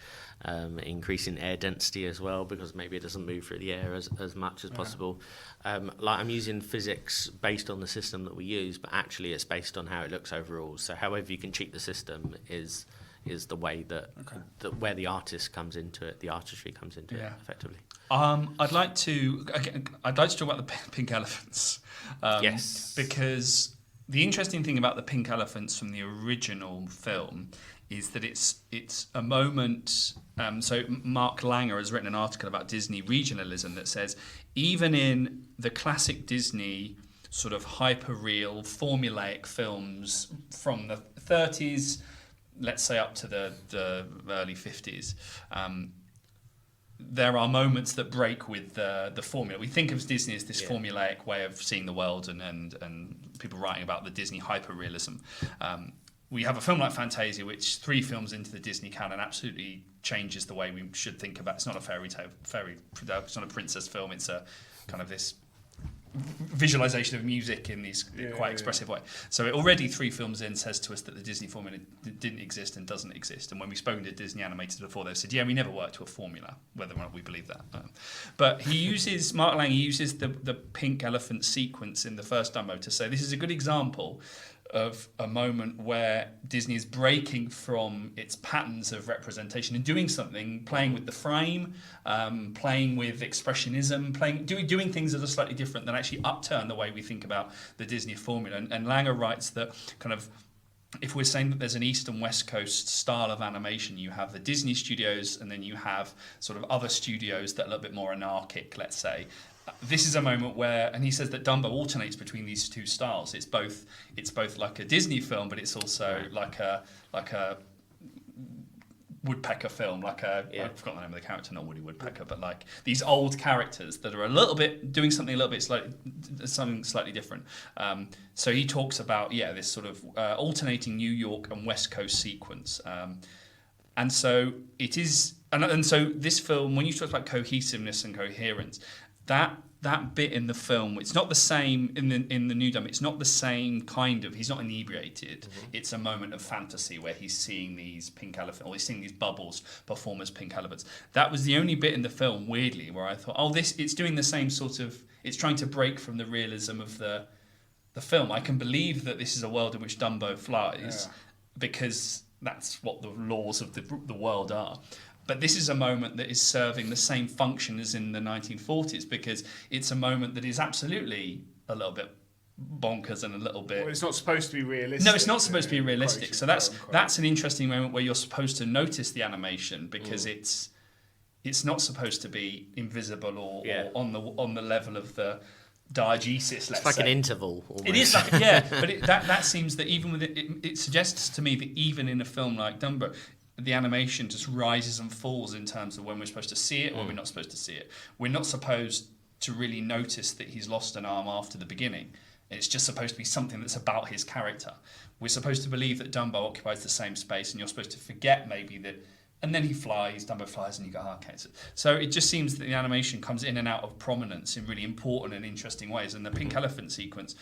increasing air density as well, because maybe it doesn't move through the air as much as possible. I'm using physics based on the system that we use, but actually it's based on how it looks overall. So however you can cheat the system is the way that where the artist comes into it, the artistry comes into it, effectively. I'd like to talk about the pink elephants. Yes. Because the interesting thing about the pink elephants from the original film is that it's a moment. So Mark Langer has written an article about Disney regionalism that says even in the classic Disney sort of hyper-real, formulaic films from the 30s, let's say up to the early 50s, there are moments that break with the formula. We think of Disney as this formulaic way of seeing the world, and people writing about the Disney hyper-realism. We have a film like Fantasia, which 3 films into the Disney canon absolutely changes the way we should think about. It's not a fairy tale, it's not a princess film. It's a kind of this visualization of music in these quite expressive way. So it already 3 films in says to us that the Disney formula didn't exist and doesn't exist. And when we've spoken to Disney animators before, they've said, we never worked to a formula, whether or not we believe that. But Mark Lang uses the pink elephant sequence in the first Dumbo to say this is a good example of a moment where Disney is breaking from its patterns of representation and doing something, playing with the frame, playing with expressionism, doing things that are slightly different that actually upturn the way we think about the Disney formula. And Langer writes that kind of, if we're saying that there's an East and West Coast style of animation, you have the Disney studios and then you have sort of other studios that are a little bit more anarchic, let's say. This is a moment where, and he says that Dumbo alternates between these two styles. It's both like a Disney film, but it's also like a woodpecker film, I forgot the name of the character, not Woody Woodpecker, but like these old characters that are a little bit doing something something slightly different. So he talks about this sort of alternating New York and West Coast sequence, and so it is, and so this film, when you talk about cohesiveness and coherence, that bit in the film, it's not the same in the new Dumbo. It's not the same kind of. He's not inebriated. Mm-hmm. It's a moment of fantasy where he's seeing these pink elephants, or he's seeing these bubbles perform as pink elephants. That was the only bit in the film, weirdly, where I thought, it's doing the same sort of. It's trying to break from the realism of the film. I can believe that this is a world in which Dumbo flies, because that's what the laws of the world are. But this is a moment that is serving the same function as in the 1940s, because it's a moment that is absolutely a little bit bonkers and a little bit... Well, it's not supposed to be realistic. No, it's not supposed to be realistic. So that's an interesting moment where you're supposed to notice the animation, because it's not supposed to be invisible or on the level of the diegesis, let's say. It's like an interval. Almost. It is like, but that seems that even with it suggests to me that even in a film like Dumbo, the animation just rises and falls in terms of when we're supposed to see it or we're not supposed to see it. We're not supposed to really notice that he's lost an arm after the beginning. It's just supposed to be something that's about his character. We're supposed to believe that Dumbo occupies the same space, and you're supposed to forget maybe that. And then Dumbo flies, and you go, okay. So it just seems that the animation comes in and out of prominence in really important and interesting ways. And the pink elephant sequence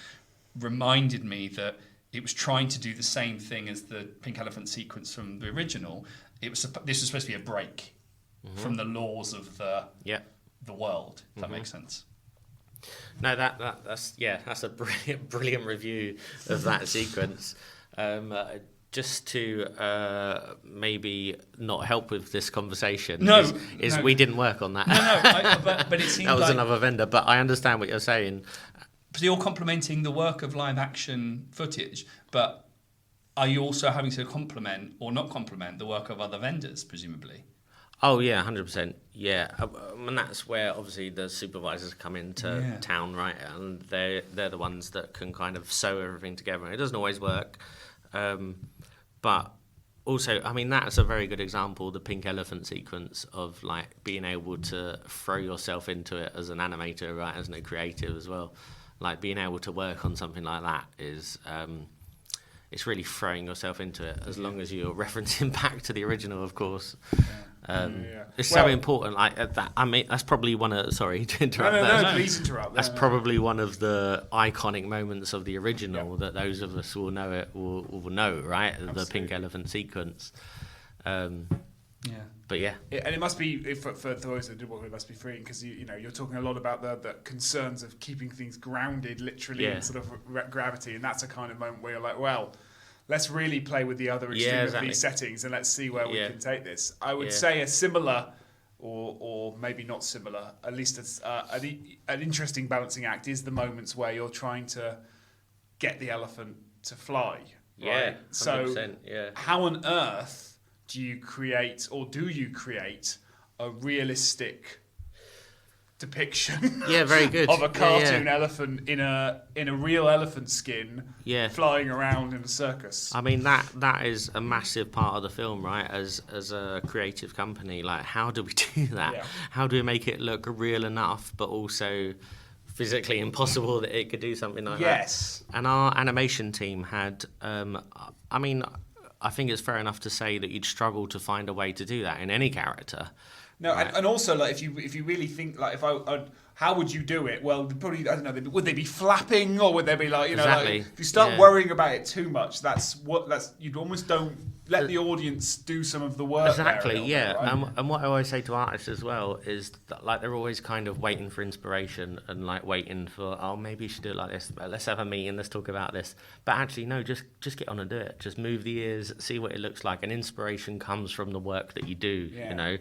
reminded me that it was trying to do the same thing as the pink elephant sequence from the original. This was supposed to be a break from the laws of the world. If that makes sense. No, that's a brilliant review of that sequence. Just to maybe not help with this conversation is we didn't work on that. But it seemed that was another vendor. But I understand what you're saying. So you're complementing the work of live action footage, but are you also having to complement or not complement the work of other vendors, presumably? Oh yeah, 100%. Yeah, and that's where obviously the supervisors come into town, right? And they're the ones that can kind of sew everything together. And it doesn't always work, but also, I mean, that's a very good example, the pink elephant sequence, of like being able to throw yourself into it as an animator, right? As a creative as well. Like being able to work on something like that is, it's really throwing yourself into it, as long as you're referencing back to the original, of course. It's so important. Like that. I mean, that's probably one of. Sorry to interrupt. No, please interrupt. That's probably one of the iconic moments of the original that those of us who will know it will know, right? Absolutely. The pink elephant sequence. But and it must be for those that do work, it must be freeing, because you're talking a lot about the concerns of keeping things grounded, literally, in sort of gravity, and that's a kind of moment where you're like, well, let's really play with the other extreme of these settings, and let's see where we can take this. I would say a similar, or maybe not similar, at least an interesting balancing act is the moments where you're trying to get the elephant to fly. Right? 100%, how on earth do you create a realistic depiction very good. of a cartoon elephant in a real elephant skin flying around in a circus? I mean, that is a massive part of the film, right? As a creative company, like, how do we do that? How do we make it look real enough but also physically impossible that it could do something like that? And our animation team had I think it's fair enough to say that you'd struggle to find a way to do that in any character. No, right? and also, like, if you really think, like, how would you do it? Well, probably, I don't know, would they be flapping, or would they be like, like, if you start worrying about it too much, you almost don't let the audience do some of the work. Exactly, there yeah. bit, right? And what I always say to artists as well is that, like, they're always kind of waiting for inspiration and like waiting for, oh, maybe you should do it like this. Let's have a meeting. Let's talk about this. But actually, no, just get on and do it. Just move the ears, see what it looks like. And inspiration comes from the work that you do. Yeah. You know,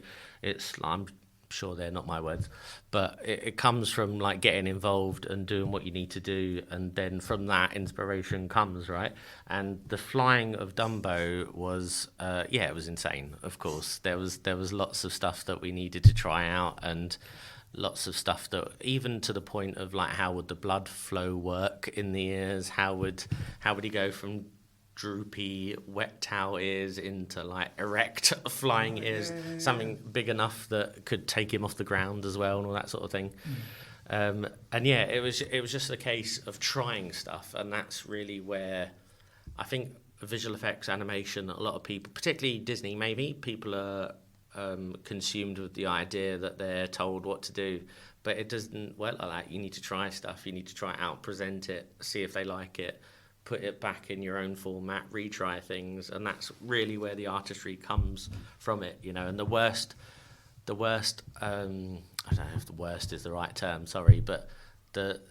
I'm sure they're not my words, but it comes from like getting involved and doing what you need to do, and then from that inspiration comes, right? And the flying of Dumbo was it was insane. Of course, there was lots of stuff that we needed to try out, and lots of stuff that, even to the point of like, how would the blood flow work in the ears? How would he go from droopy wet towel ears into like erect flying ears, something big enough that could take him off the ground as well, and all that sort of thing. And yeah, it was just a case of trying stuff, and that's really where I think visual effects animation, a lot of people, particularly Disney, maybe people are consumed with the idea that they're told what to do, but it doesn't work like that. You need to try stuff, you need to try it out, present it, see if they like it, put it back in your own format, retry things, and that's really where the artistry comes from it, you know. And the worst I don't know if the worst is the right term, sorry, but the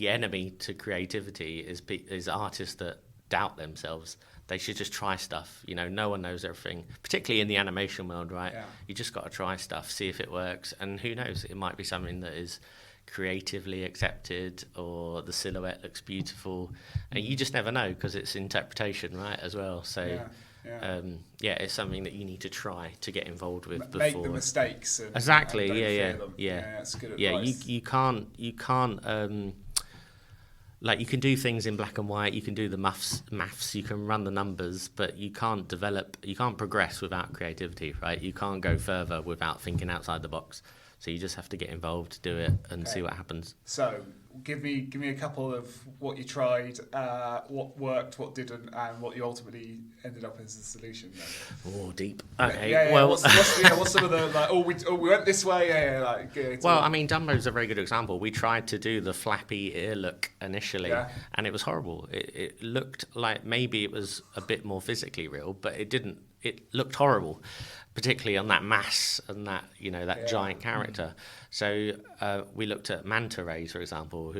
enemy to creativity is artists that doubt themselves. They should just try stuff, you know. No one knows everything, particularly in the animation world, right? Yeah. You just got to try stuff, see if it works, and who knows, it might be something that is creatively accepted, or the silhouette looks beautiful, and you just never know, because it's interpretation, right, as well. So it's something that you need to try to get involved with before. Make the mistakes. Exactly. And that's good advice. You can't. Like, you can do things in black and white, you can do the maths, you can run the numbers, but you can't progress without creativity, right? You can't go further without thinking outside the box. So you just have to get involved, do it, and see what happens. So give me a couple of what you tried, what worked, what didn't, and what you ultimately ended up as the solution. Then. Oh, deep. Okay. Yeah. Well, what's some of the like? we went this way. Well, I mean, Dumbo's a very good example. We tried to do the flappy ear look initially, and it was horrible. It looked like maybe it was a bit more physically real, but it didn't. It looked horrible, particularly on that mass and that, you know, that giant character. So we looked at manta rays, for example,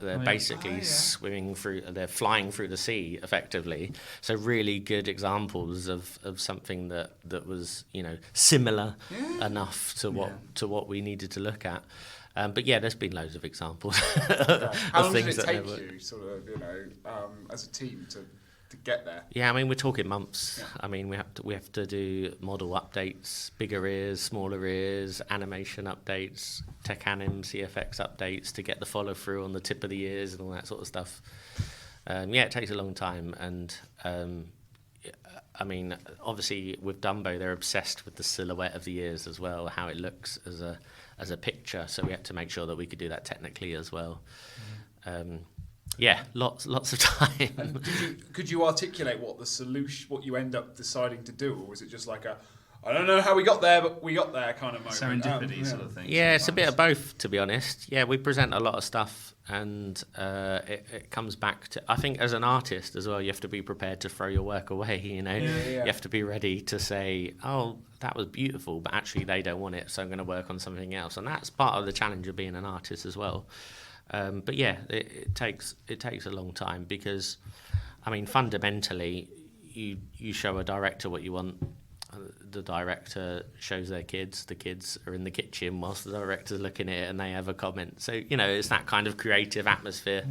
they're basically swimming through, they're flying through the sea effectively. So really good examples of something that was, you know, similar enough to what we needed to look at. But yeah, there's been loads of examples. How long did it take you, sort of, you know, as a team to get there? Yeah, I mean, we're talking months. Yeah. I mean, we have to do model updates, bigger ears, smaller ears, animation updates, tech anim, CFX updates to get the follow through on the tip of the ears and all that sort of stuff. It takes a long time, and I mean, obviously with Dumbo, they're obsessed with the silhouette of the ears as well, how it looks as a picture. So we had to make sure that we could do that technically as well. Lots of time. And could you articulate what the solution, what you end up deciding to do, or was it just like I don't know how we got there, but we got there kind of moment? Serendipity sort of thing. Yeah, it's a bit of both, to be honest. Yeah, we present a lot of stuff, and it comes back to, I think, as an artist as well, you have to be prepared to throw your work away, you know. You have to be ready to say, oh, that was beautiful, but actually they don't want it, so I'm going to work on something else. And that's part of the challenge of being an artist as well. But yeah, it takes a long time, because, I mean, fundamentally, you show a director what you want. The director shows their kids. The kids are in the kitchen whilst the director's looking at it, and they have a comment. So, you know, it's that kind of creative atmosphere.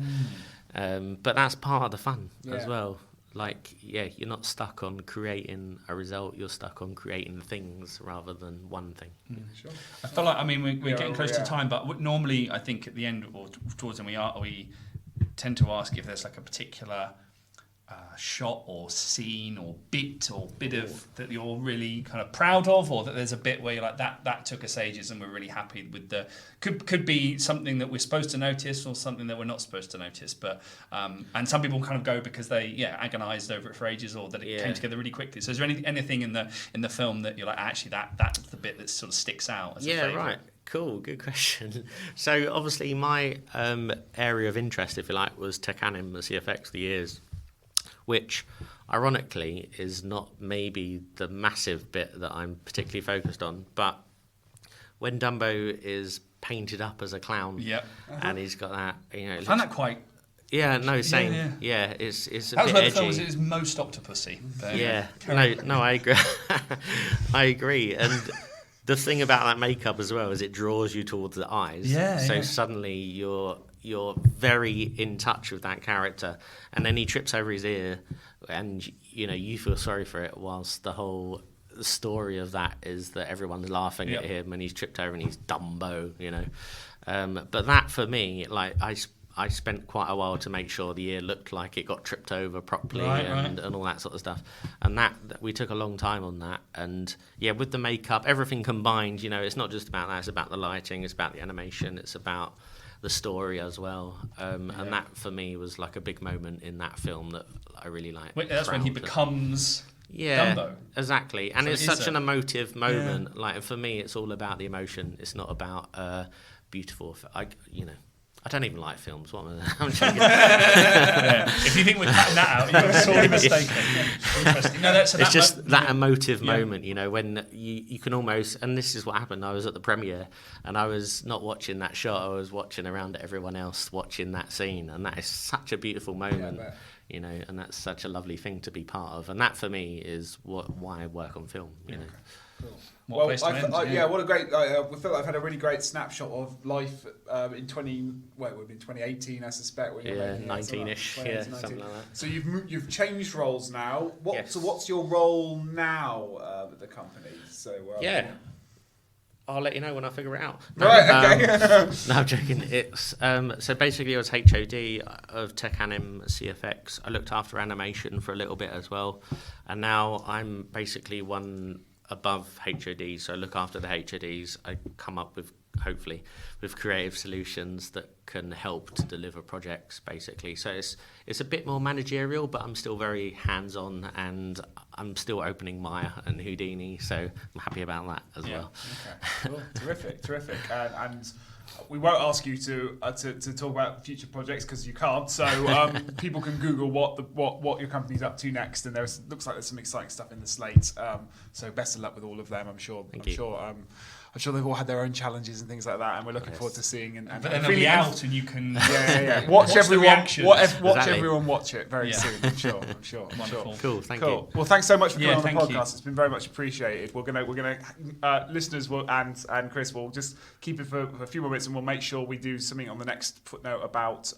But that's part of the fun as well. Like, you're not stuck on creating a result. You're stuck on creating things rather than one thing. Sure. I feel like, I mean, we're getting close to time, but normally I think at the end or towards when we tend to ask if there's like a particular shot or scene or bit of that you're really kind of proud of, or that there's a bit where you're like, that took us ages and we're really happy with the could be something that we're supposed to notice or something that we're not supposed to notice, but and some people kind of go because they agonized over it for ages, or that it came together really quickly. So is there anything in the film that you're like, actually that's the bit that sort of sticks out as a favorite? Right. Cool, good question. So obviously my area of interest, if you like, was tech anim, the CFX, the ears, which ironically, is not maybe the massive bit that I'm particularly focused on. But when Dumbo is painted up as a clown, and he's got that, I found that quite. Yeah, no, same. Yeah, it's a that was bit where edgy. the film was at its most octopusy. Yeah, no, I agree. I agree, and the thing about that makeup as well is it draws you towards the eyes. So suddenly you're very in touch with that character, and then he trips over his ear, and you feel sorry for it. Whilst the whole story of that is that everyone's laughing at him, and he's tripped over and he's Dumbo. But that for me, like I spent quite a while to make sure the ear looked like it got tripped over properly and all that sort of stuff. And that we took a long time on that. And yeah, with the makeup, everything combined, it's not just about that. It's about the lighting. It's about the animation. It's about the story as well. And that for me was like a big moment in that film that I really liked. That's when he becomes Dumbo. Exactly. And so it's such an emotive moment. Like for me, it's all about the emotion. It's not about beautiful. I don't even like films. What am I? I'm joking. If you think we're cutting that out, you're sorely mistaken. Interesting. No, it's just that emotive moment, when you can almost. And this is what happened. I was at the premiere, and I was not watching that shot. I was watching around at everyone else watching that scene, and that is such a beautiful moment. And that's such a lovely thing to be part of. And that for me is why I work on film. Cool. What a great. I feel like I've had a really great snapshot of life in 2018, I suspect. When 19-ish, something like that. So you've changed roles now. Yes. So what's your role now at the company? So I'll let you know when I figure it out. Right, okay. No, I'm joking. It's so basically I was HOD of Tech Anim CFX. I looked after animation for a little bit as well, and now I'm basically one above HOD, so I look after the HODs. I come up with, hopefully, with creative solutions that can help to deliver projects, basically. So it's a bit more managerial, but I'm still very hands-on, and I'm still opening Maya and Houdini, so I'm happy about that as well. Okay, cool. Terrific. And we won't ask you to talk about future projects because you can't. So people can Google what your company's up to next, and looks like there's some exciting stuff in the slate. So best of luck with all of them. I'm sure they've all had their own challenges and things like that, and we're looking forward to seeing. But then they'll be out, and you can watch everyone. Watch Everyone watch it very soon. I'm sure. Wonderful. Cool. Thank you. Well, thanks so much for coming on the thank podcast. you. It's been very much appreciated. We're gonna listeners will and Chris will just keep it for a few more minutes, and we'll make sure we do something on the next footnote about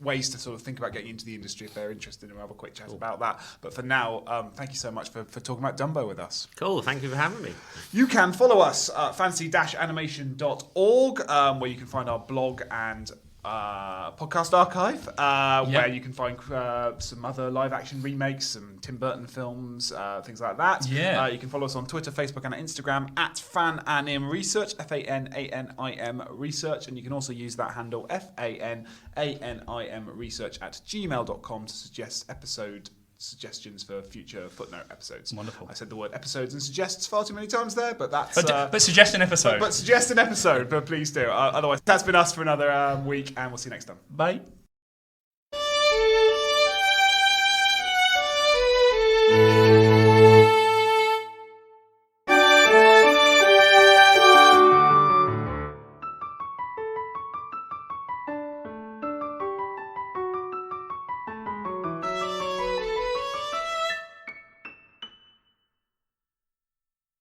ways to sort of think about getting into the industry if they're interested, and we'll have a quick chat about that. But for now, thank you so much for talking about Dumbo with us. Cool, thank you for having me. You can follow us at fantasy-animation.org, where you can find our blog and podcast archive, where you can find some other live action remakes, some Tim Burton films, things like that. You can follow us on Twitter, Facebook and Instagram at FanAnim Research, FANANIM Research, and you can also use that handle FANANIM Research at gmail.com to suggest episode suggestions for future footnote episodes. Wonderful. I said the word episodes and suggests far too many times there, but that's... But suggest an episode. But suggest an episode, but please do. Otherwise, that's been us for another week, and we'll see you next time. Bye.